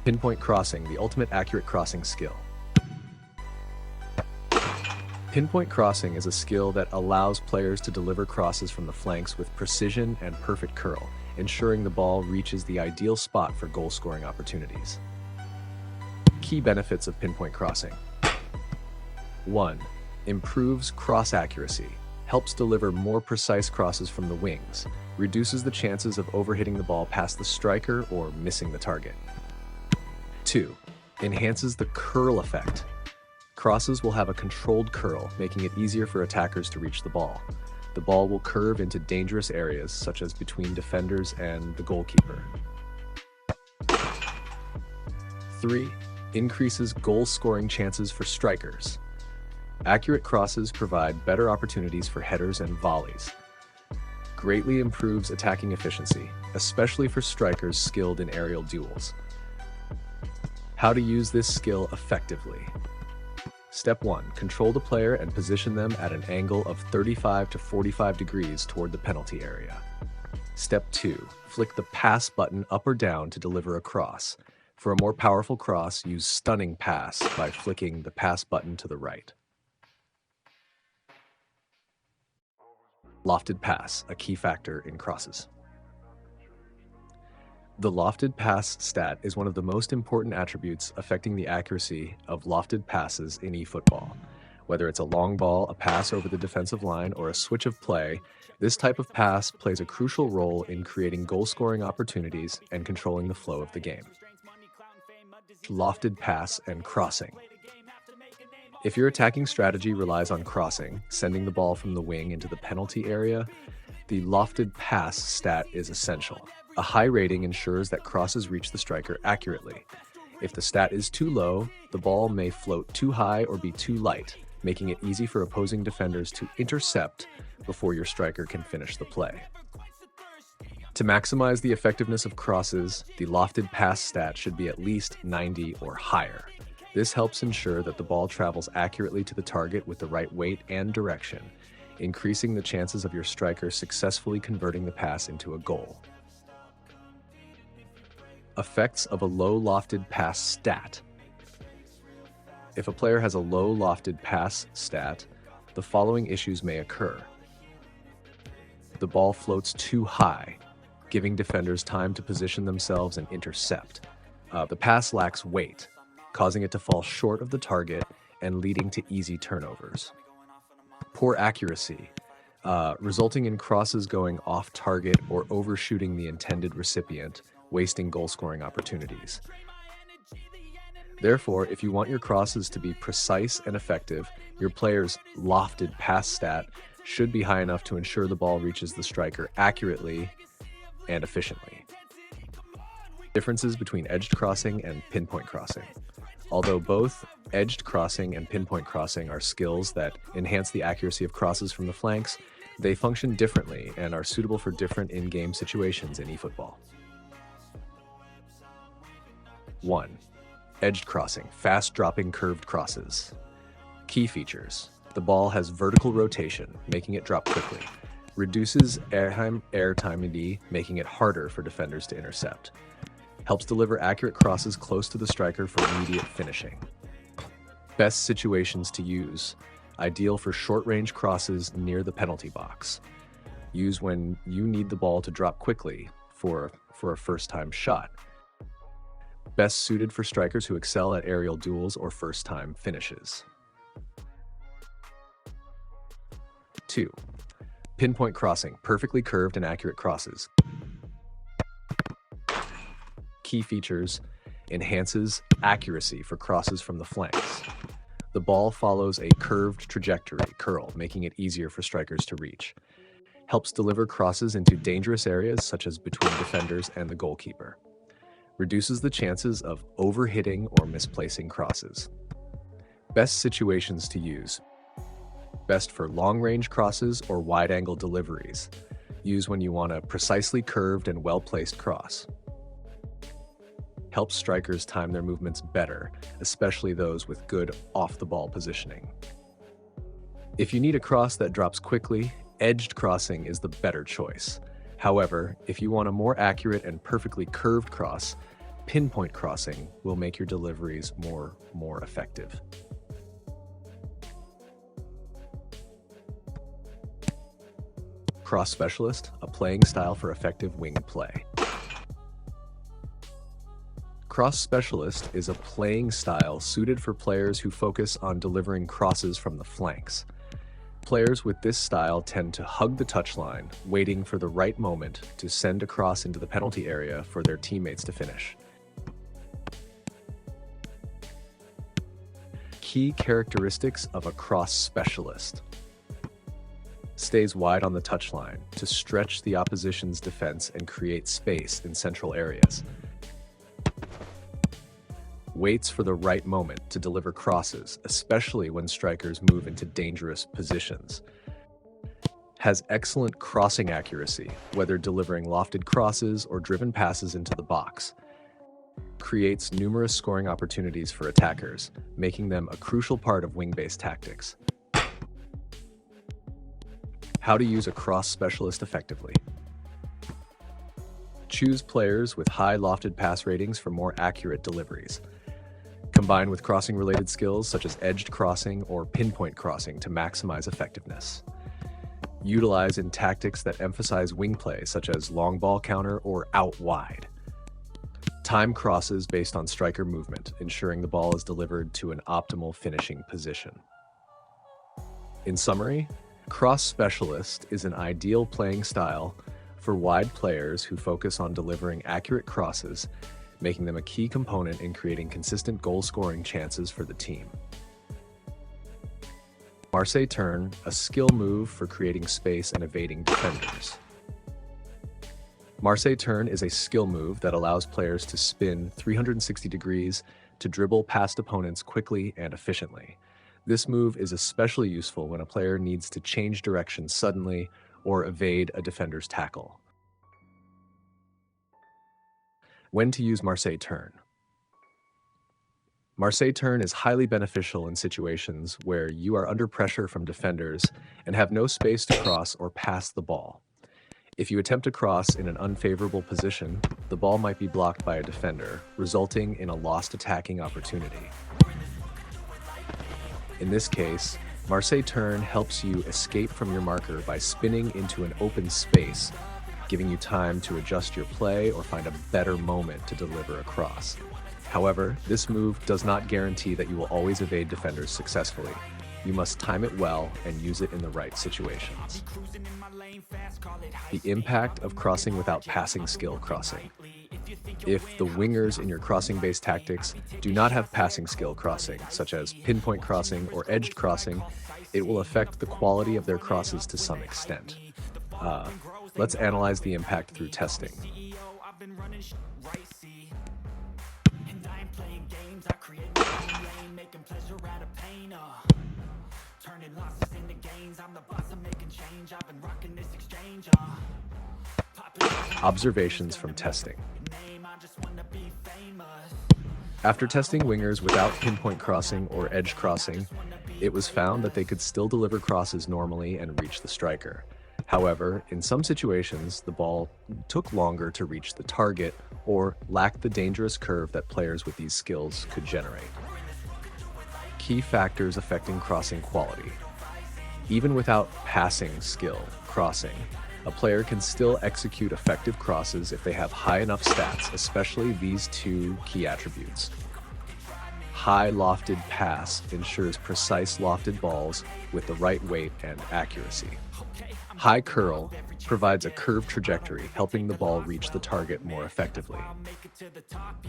Pinpoint crossing, the ultimate accurate crossing skill. Pinpoint crossing is a skill that allows players to deliver crosses from the flanks with precision and perfect curl, ensuring the ball reaches the ideal spot for goal-scoring opportunities. Key benefits of pinpoint crossing. 1. Improves cross accuracy, helps deliver more precise crosses from the wings, reduces the chances of overhitting the ball past the striker or missing the target. 2. Enhances the curl effect. Crosses will have a controlled curl, making it easier for attackers to reach the ball. The ball will curve into dangerous areas, such as between defenders and the goalkeeper. 3. Increases goal-scoring chances for strikers. Accurate crosses provide better opportunities for headers and volleys. Greatly improves attacking efficiency, especially for strikers skilled in aerial duels. How to use this skill effectively. Step 1. Control the player and position them at an angle of 35 to 45 degrees toward the penalty area. Step 2. Flick the pass button up or down to deliver a cross. For a more powerful cross, use stunning pass by flicking the pass button to the right. Lofted pass, a key factor in crosses. The lofted pass stat is one of the most important attributes affecting the accuracy of lofted passes in eFootball. Whether it's a long ball, a pass over the defensive line, or a switch of play, this type of pass plays a crucial role in creating goal-scoring opportunities and controlling the flow of the game. Lofted pass and crossing. If your attacking strategy relies on crossing, sending the ball from the wing into the penalty area, the lofted pass stat is essential. A high rating ensures that crosses reach the striker accurately. If the stat is too low, the ball may float too high or be too light, making it easy for opposing defenders to intercept before your striker can finish the play. To maximize the effectiveness of crosses, the lofted pass stat should be at least 90 or higher. This helps ensure that the ball travels accurately to the target with the right weight and direction, increasing the chances of your striker successfully converting the pass into a goal. Effects of a low lofted pass stat. If a player has a low lofted pass stat, the following issues may occur. The ball floats too high, giving defenders time to position themselves and intercept. The pass lacks weight, causing it to fall short of the target and leading to easy turnovers. Poor accuracy, resulting in crosses going off target or overshooting the intended recipient, wasting goal-scoring opportunities. Therefore, if you want your crosses to be precise and effective, your player's lofted pass stat should be high enough to ensure the ball reaches the striker accurately and efficiently. Differences between edged crossing and pinpoint crossing. Although both edged crossing and pinpoint crossing are skills that enhance the accuracy of crosses from the flanks, they function differently and are suitable for different in-game situations in eFootball. 1. Edged crossing, fast-dropping curved crosses. Key features. The ball has vertical rotation, making it drop quickly. Reduces airtime, making it harder for defenders to intercept. Helps deliver accurate crosses close to the striker for immediate finishing. Best situations to use. Ideal for short-range crosses near the penalty box. Use when you need the ball to drop quickly for a first-time shot. Best suited for strikers who excel at aerial duels or first-time finishes. 2. Pinpoint crossing, perfectly curved and accurate crosses. Key features: enhances accuracy for crosses from the flanks. The ball follows a curved trajectory, curl, making it easier for strikers to reach. Helps deliver crosses into dangerous areas such as between defenders and the goalkeeper. Reduces the chances of overhitting or misplacing crosses. Best situations to use. Best for long-range crosses or wide-angle deliveries. Use when you want a precisely curved and well-placed cross. Helps strikers time their movements better, especially those with good off-the-ball positioning. If you need a cross that drops quickly, edged crossing is the better choice. However, if you want a more accurate and perfectly curved cross, pinpoint crossing will make your deliveries more effective. Cross Specialist, a playing style for effective wing play. Cross Specialist is a playing style suited for players who focus on delivering crosses from the flanks. Players with this style tend to hug the touchline, waiting for the right moment to send a cross into the penalty area for their teammates to finish. Key characteristics of a cross specialist: stays wide on the touchline to stretch the opposition's defense and create space in central areas. Waits for the right moment to deliver crosses, especially when strikers move into dangerous positions. Has excellent crossing accuracy, whether delivering lofted crosses or driven passes into the box. Creates numerous scoring opportunities for attackers, making them a crucial part of wing-based tactics. How to use a cross specialist effectively. Choose players with high lofted pass ratings for more accurate deliveries. Combine with crossing-related skills such as edged crossing or pinpoint crossing to maximize effectiveness. Utilize in tactics that emphasize wing play such as long ball counter or out wide. Time crosses based on striker movement, ensuring the ball is delivered to an optimal finishing position. In summary, Cross Specialist is an ideal playing style for wide players who focus on delivering accurate crosses, making them a key component in creating consistent goal-scoring chances for the team. Marseille turn, a skill move for creating space and evading defenders. Marseille turn is a skill move that allows players to spin 360 degrees to dribble past opponents quickly and efficiently. This move is especially useful when a player needs to change direction suddenly or evade a defender's tackle. When to use Marseille turn. Marseille turn is highly beneficial in situations where you are under pressure from defenders and have no space to cross or pass the ball. If you attempt to cross in an unfavorable position, the ball might be blocked by a defender, resulting in a lost attacking opportunity. In this case, Marseille turn helps you escape from your marker by spinning into an open space, giving you time to adjust your play or find a better moment to deliver a cross. However, this move does not guarantee that you will always evade defenders successfully. You must time it well and use it in the right situations. The impact of crossing without passing skill crossing. If the wingers in your crossing-based tactics do not have passing skill crossing, such as pinpoint crossing or edged crossing, it will affect the quality of their crosses to some extent. Let's analyze the impact through testing. Observations from testing. After testing wingers without pinpoint crossing or edge crossing, it was found that they could still deliver crosses normally and reach the striker. However, in some situations, the ball took longer to reach the target or lacked the dangerous curve that players with these skills could generate. Key factors affecting crossing quality. Even without passing skill crossing, a player can still execute effective crosses if they have high enough stats, especially these two key attributes. High lofted pass ensures precise lofted balls with the right weight and accuracy. High curl provides a curved trajectory, helping the ball reach the target more effectively.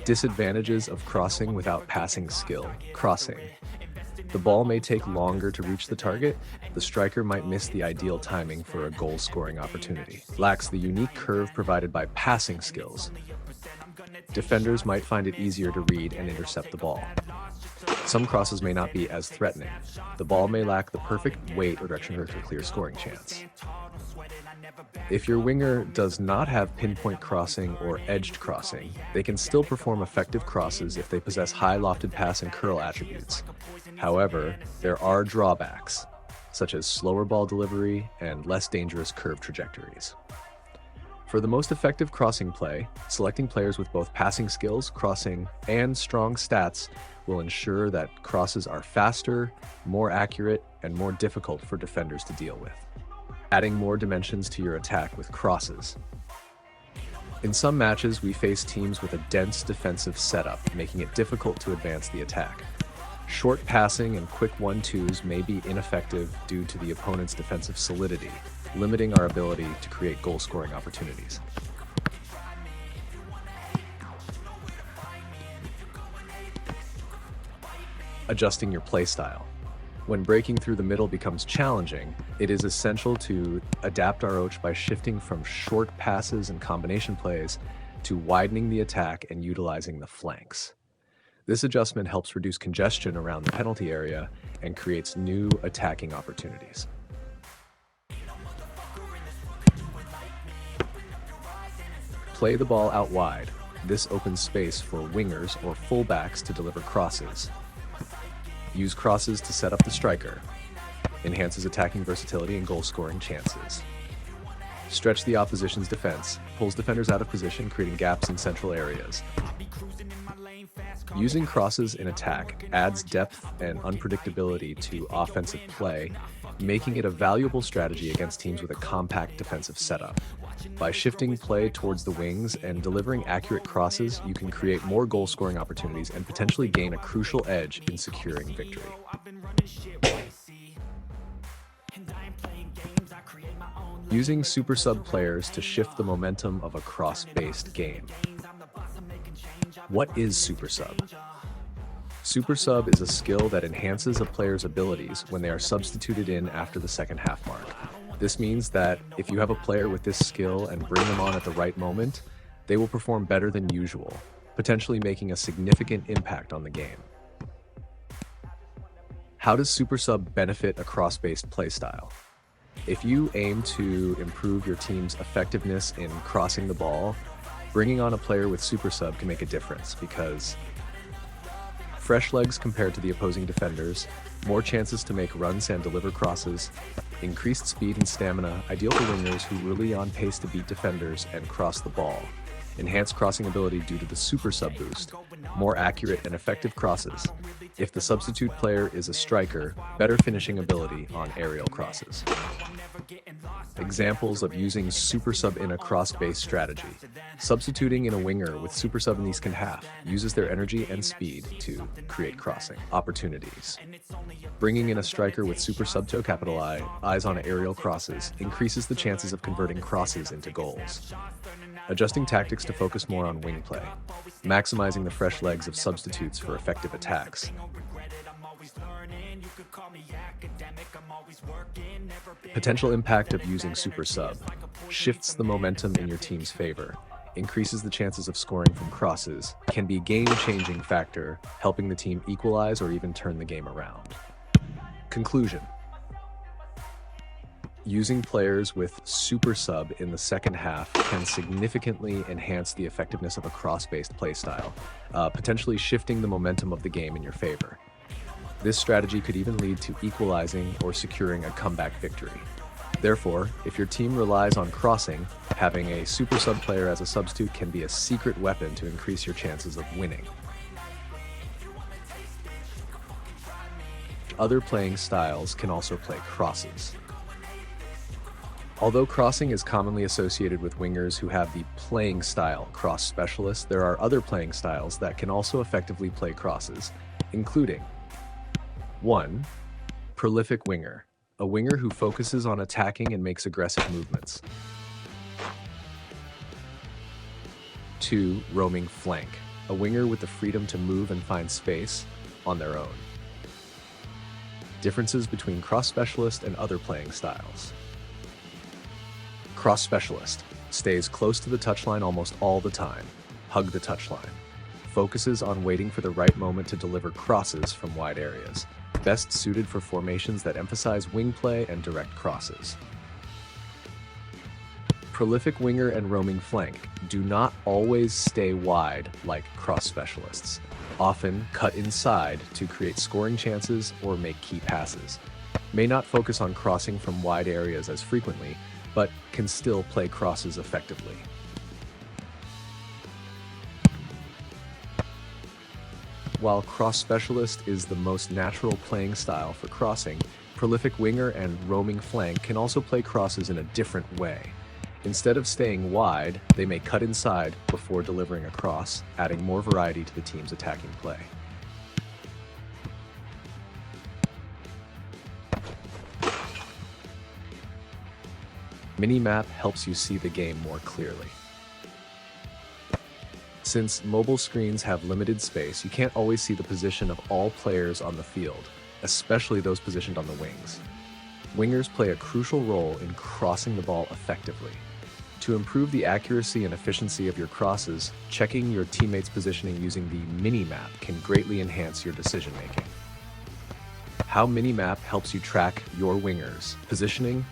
Disadvantages of crossing without passing skill crossing. The ball may take longer to reach the target. The striker might miss the ideal timing for a goal-scoring opportunity. Lacks the unique curve provided by passing skills. Defenders might find it easier to read and intercept the ball. Some crosses may not be as threatening. The ball may lack the perfect weight or direction for a clear scoring chance. If your winger does not have pinpoint crossing or edged crossing, they can still perform effective crosses if they possess high lofted pass and curl attributes. However, there are drawbacks, such as slower ball delivery and less dangerous curve trajectories. For the most effective crossing play, selecting players with both passing skills, crossing, and strong stats will ensure that crosses are faster, more accurate, and more difficult for defenders to deal with. adding more dimensions to your attack with crosses. In some matches, we face teams with a dense defensive setup, making it difficult to advance the attack. Short passing and quick 1-2s may be ineffective due to the opponent's defensive solidity, limiting our ability to create goal-scoring opportunities. Adjusting your playstyle. When breaking through the middle becomes challenging, it is essential to adapt our approach by shifting from short passes and combination plays to widening the attack and utilizing the flanks. This adjustment helps reduce congestion around the penalty area and creates new attacking opportunities. Play the ball out wide. This opens space for wingers or fullbacks to deliver crosses. Use crosses to set up the striker. Enhances attacking versatility and goal-scoring chances. Stretch the opposition's defense. Pulls defenders out of position, creating gaps in central areas. Using crosses in attack adds depth and unpredictability to offensive play, making it a valuable strategy against teams with a compact defensive setup. By shifting play towards the wings and delivering accurate crosses, you can create more goal-scoring opportunities and potentially gain a crucial edge in securing victory. Using super sub players to shift the momentum of a cross-based game. What is super sub? Super sub is a skill that enhances a player's abilities when they are substituted in after the second half mark. This means that if you have a player with this skill and bring them on at the right moment, they will perform better than usual, potentially making a significant impact on the game. How does super sub benefit a cross-based playstyle? If you aim to improve your team's effectiveness in crossing the ball, bringing on a player with super sub can make a difference because fresh legs compared to the opposing defenders, more chances to make runs and deliver crosses, increased speed and stamina, ideal for wingers who really on pace to beat defenders and cross the ball, enhanced crossing ability due to the super sub boost, more accurate and effective crosses. If the substitute player is a striker, better finishing ability on aerial crosses. Examples of using super sub in a cross-based strategy. Substituting in a winger with super sub in the second half uses their energy and speed to create crossing opportunities. Bringing in a striker with super sub to capitalize eyes on aerial crosses increases the chances of converting crosses into goals. Adjusting tactics to focus more on wing play. Maximizing the fresh legs of substitutes for effective attacks. Potential impact of using super sub. Shifts the momentum in your team's favor. Increases the chances of scoring from crosses. Can be a game-changing factor, helping the team equalize or even turn the game around. Conclusion. Using players with super sub in the second half can significantly enhance the effectiveness of a cross-based playstyle, potentially shifting the momentum of the game in your favor. This strategy could even lead to equalizing or securing a comeback victory. Therefore, if your team relies on crossing, having a super sub player as a substitute can be a secret weapon to increase your chances of winning. Other playing styles can also play crosses. Although crossing is commonly associated with wingers who have the playing style cross specialist, there are other playing styles that can also effectively play crosses, including 1. Prolific winger, a winger who focuses on attacking and makes aggressive movements. 2. Roaming flank, a winger with the freedom to move and find space on their own. Differences between cross specialist and other playing styles. Cross specialist stays close to the touchline almost all the time. Hug the touchline. Focuses on waiting for the right moment to deliver crosses from wide areas. Best suited for formations that emphasize wing play and direct crosses. Prolific winger and roaming flank do not always stay wide like cross specialists. Often cut inside to create scoring chances or make key passes. May not focus on crossing from wide areas as frequently, but can still play crosses effectively. While cross specialist is the most natural playing style for crossing, Prolific winger and roaming flank can also play crosses in a different way. Instead of staying wide, they may cut inside before delivering a cross, adding more variety to the team's attacking play. Minimap helps you see the game more clearly. Since mobile screens have limited space, you can't always see the position of all players on the field, especially those positioned on the wings. Wingers play a crucial role in crossing the ball effectively. To improve the accuracy and efficiency of your crosses, checking your teammates' positioning using the minimap can greatly enhance your decision-making. How minimap helps you track your wingers' positioning?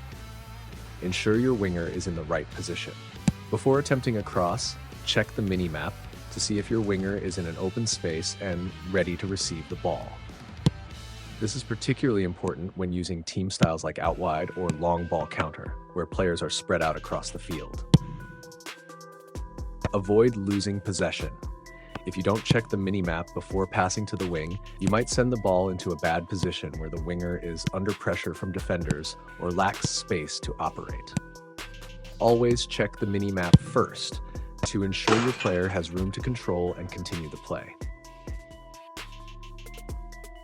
Ensure your winger is in the right position. Before attempting a cross, check the minimap to see if your winger is in an open space and ready to receive the ball. This is particularly important when using team styles like out wide or long ball counter, where players are spread out across the field. Avoid losing possession. If you don't check the minimap before passing to the wing, you might send the ball into a bad position where the winger is under pressure from defenders or lacks space to operate. Always check the minimap first to ensure your player has room to control and continue the play.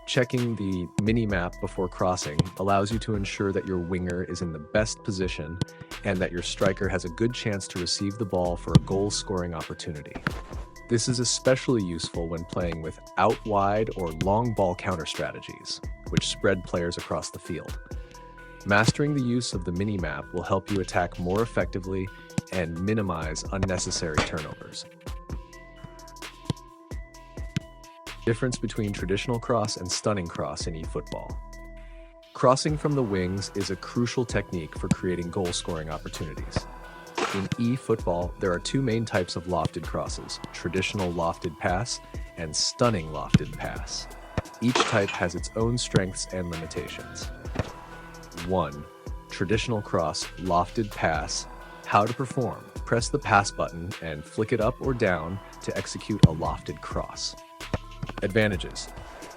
Checking the minimap before crossing allows you to ensure that your winger is in the best position and that your striker has a good chance to receive the ball for a goal-scoring opportunity. This is especially useful when playing with out wide or long ball counter strategies, which spread players across the field. Mastering the use of the minimap will help you attack more effectively and minimize unnecessary turnovers. Difference between traditional cross and stunning cross in eFootball. Crossing from the wings is a crucial technique for creating goal-scoring opportunities. In eFootball, there are two main types of lofted crosses: traditional lofted pass and stunning lofted pass. Each type has its own strengths and limitations. 1. Traditional cross, lofted pass. How to perform. Press the pass button and flick it up or down to execute a lofted cross. Advantages: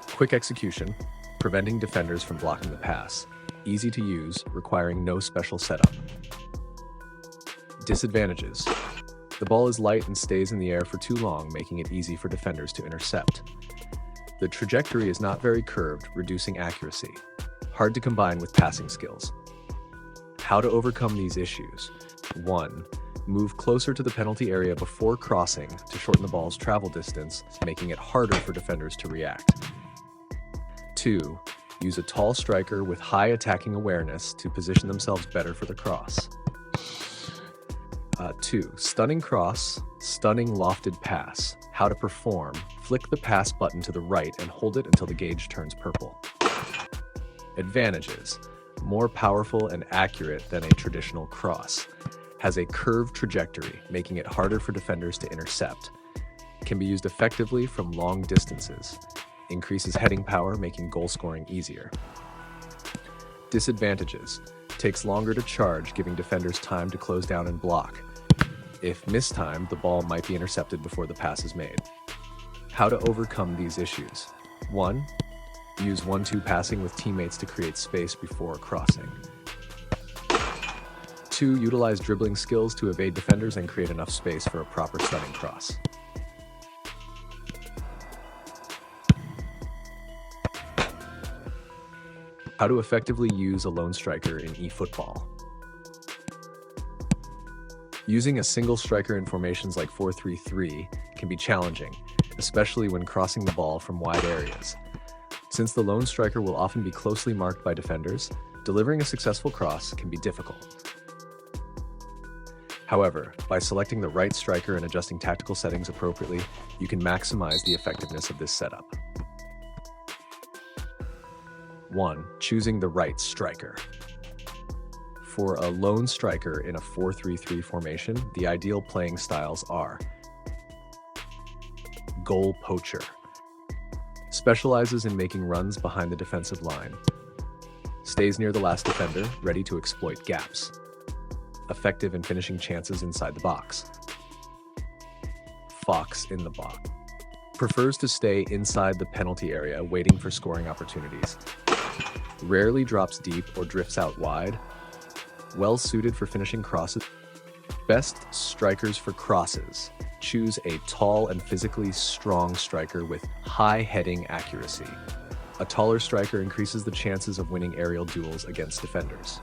quick execution, preventing defenders from blocking the pass. Easy to use, requiring no special setup. Disadvantages: the ball is light and stays in the air for too long, making it easy for defenders to intercept. The trajectory is not very curved, reducing accuracy. Hard to combine with passing skills. How to overcome these issues. 1. Move closer to the penalty area before crossing to shorten the ball's travel distance, making it harder for defenders to react. 2. Use a tall striker with high attacking awareness to position themselves better for the cross. 2. Stunning cross, stunning lofted pass. How to perform. Flick the pass button to the right and hold it until the gauge turns purple. Advantages: more powerful and accurate than a traditional cross. Has a curved trajectory, making it harder for defenders to intercept. Can be used effectively from long distances. Increases heading power, making goal scoring easier. Disadvantages: takes longer to charge, giving defenders time to close down and block. If mistimed, the ball might be intercepted before the pass is made. How to overcome these issues. 1. Use 1-2 passing with teammates to create space before crossing. 2. Utilize dribbling skills to evade defenders and create enough space for a proper stunning cross. How to effectively use a lone striker in eFootball. Using a single striker in formations like 4-3-3 can be challenging, especially when crossing the ball from wide areas. Since the lone striker will often be closely marked by defenders, delivering a successful cross can be difficult. However, by selecting the right striker and adjusting tactical settings appropriately, you can maximize the effectiveness of this setup. 1. Choosing the right striker. For a lone striker in a 4-3-3 formation, the ideal playing styles are: goal poacher. Specializes in making runs behind the defensive line. Stays near the last defender, ready to exploit gaps. Effective in finishing chances inside the box. Fox in the box. Prefers to stay inside the penalty area, waiting for scoring opportunities. rarely drops deep or drifts out wide, well suited for finishing crosses. Best strikers for crosses. Choose a tall and physically strong striker with high heading accuracy. A taller striker increases the chances of winning aerial duels against defenders.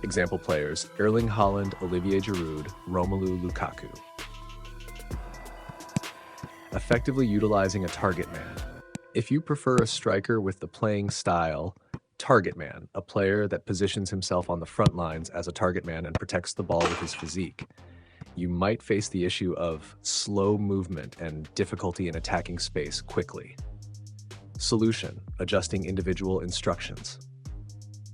Example players: Erling Haaland, Olivier Giroud, Romelu Lukaku. Effectively utilizing a target man. If you prefer a striker with the playing style, target man, a player that positions himself on the front lines as a target man and protects the ball with his physique, you might face the issue of slow movement and difficulty in attacking space quickly. Solution: adjusting individual instructions.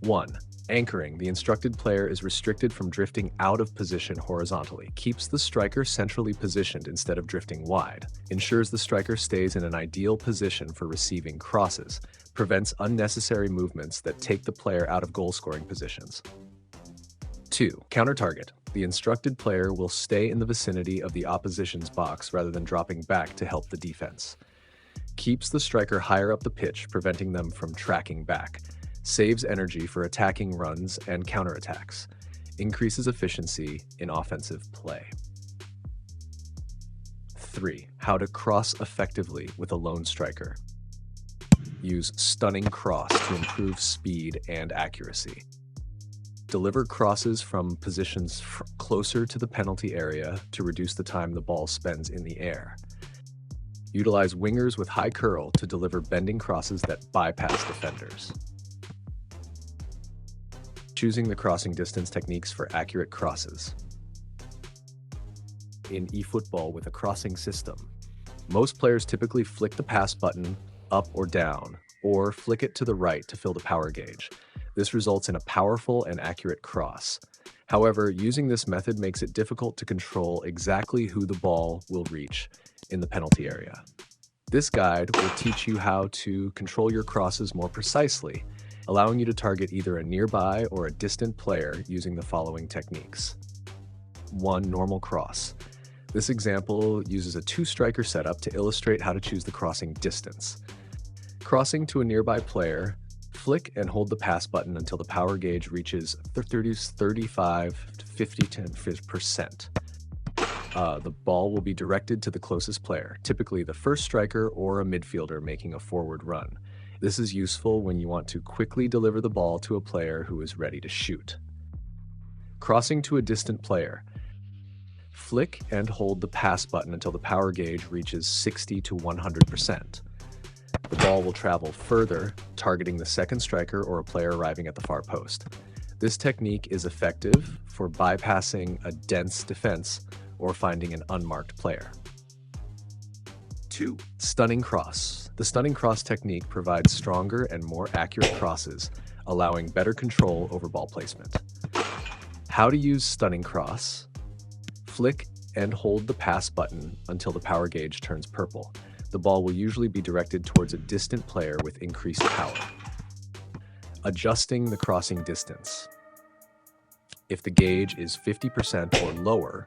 1. Anchoring. The instructed player is restricted from drifting out of position horizontally, keeps the striker centrally positioned instead of drifting wide, ensures the striker stays in an ideal position for receiving crosses, prevents unnecessary movements that take the player out of goal-scoring positions. 2. Counter-target. The instructed player will stay in the vicinity of the opposition's box rather than dropping back to help the defense. Keeps the striker higher up the pitch, preventing them from tracking back. Saves energy for attacking runs and counterattacks. Increases efficiency in offensive play. 3. How to cross effectively with a lone striker. Use stunning cross to improve speed and accuracy. Deliver crosses from positions closer to the penalty area to reduce the time the ball spends in the air. Utilize wingers with high curl to deliver bending crosses that bypass defenders. Choosing the crossing distance techniques for accurate crosses. In eFootball with a crossing system, most players typically flick the pass button up or down, or flick it to the right to fill the power gauge. This results in a powerful and accurate cross. However, using this method makes it difficult to control exactly who the ball will reach in the penalty area. This guide will teach you how to control your crosses more precisely, allowing you to target either a nearby or a distant player using the following techniques. 1. Normal cross. This example uses a two-striker setup to illustrate how to choose the crossing distance. Crossing to a nearby player, flick and hold the pass button until the power gauge reaches 35 to 50%. The ball will be directed to the closest player, typically the first striker or a midfielder making a forward run. This is useful when you want to quickly deliver the ball to a player who is ready to shoot. Crossing to a distant player. Flick and hold the pass button until the power gauge reaches 60 to 100%. The ball will travel further, targeting the second striker or a player arriving at the far post. This technique is effective for bypassing a dense defense or finding an unmarked player. 2. Stunning cross. The stunning cross technique provides stronger and more accurate crosses, allowing better control over ball placement. How to use stunning cross. Flick and hold the pass button until the power gauge turns purple. The ball will usually be directed towards a distant player with increased power. Adjusting the crossing distance. If the gauge is 50% or lower,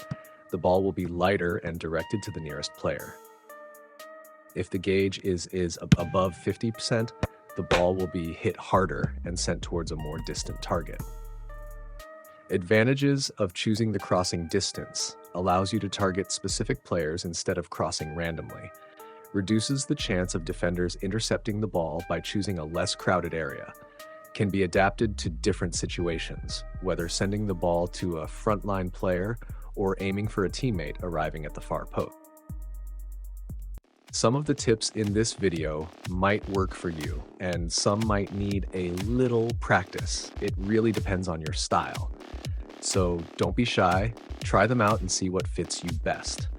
the ball will be lighter and directed to the nearest player. If the gauge is above 50%, the ball will be hit harder and sent towards a more distant target. Advantages of choosing the crossing distance: allows you to target specific players instead of crossing randomly. Reduces the chance of defenders intercepting the ball by choosing a less crowded area. Can be adapted to different situations, whether sending the ball to a frontline player or aiming for a teammate arriving at the far post. Some of the tips in this video might work for you, and some might need a little practice. It really depends on your style. So don't be shy, try them out and see what fits you best.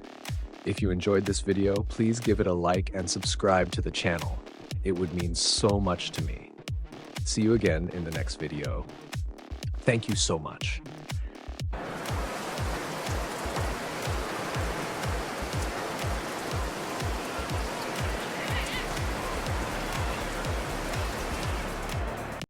If you enjoyed this video, please give it a like and subscribe to the channel. It would mean so much to me. See you again in the next video. Thank you so much.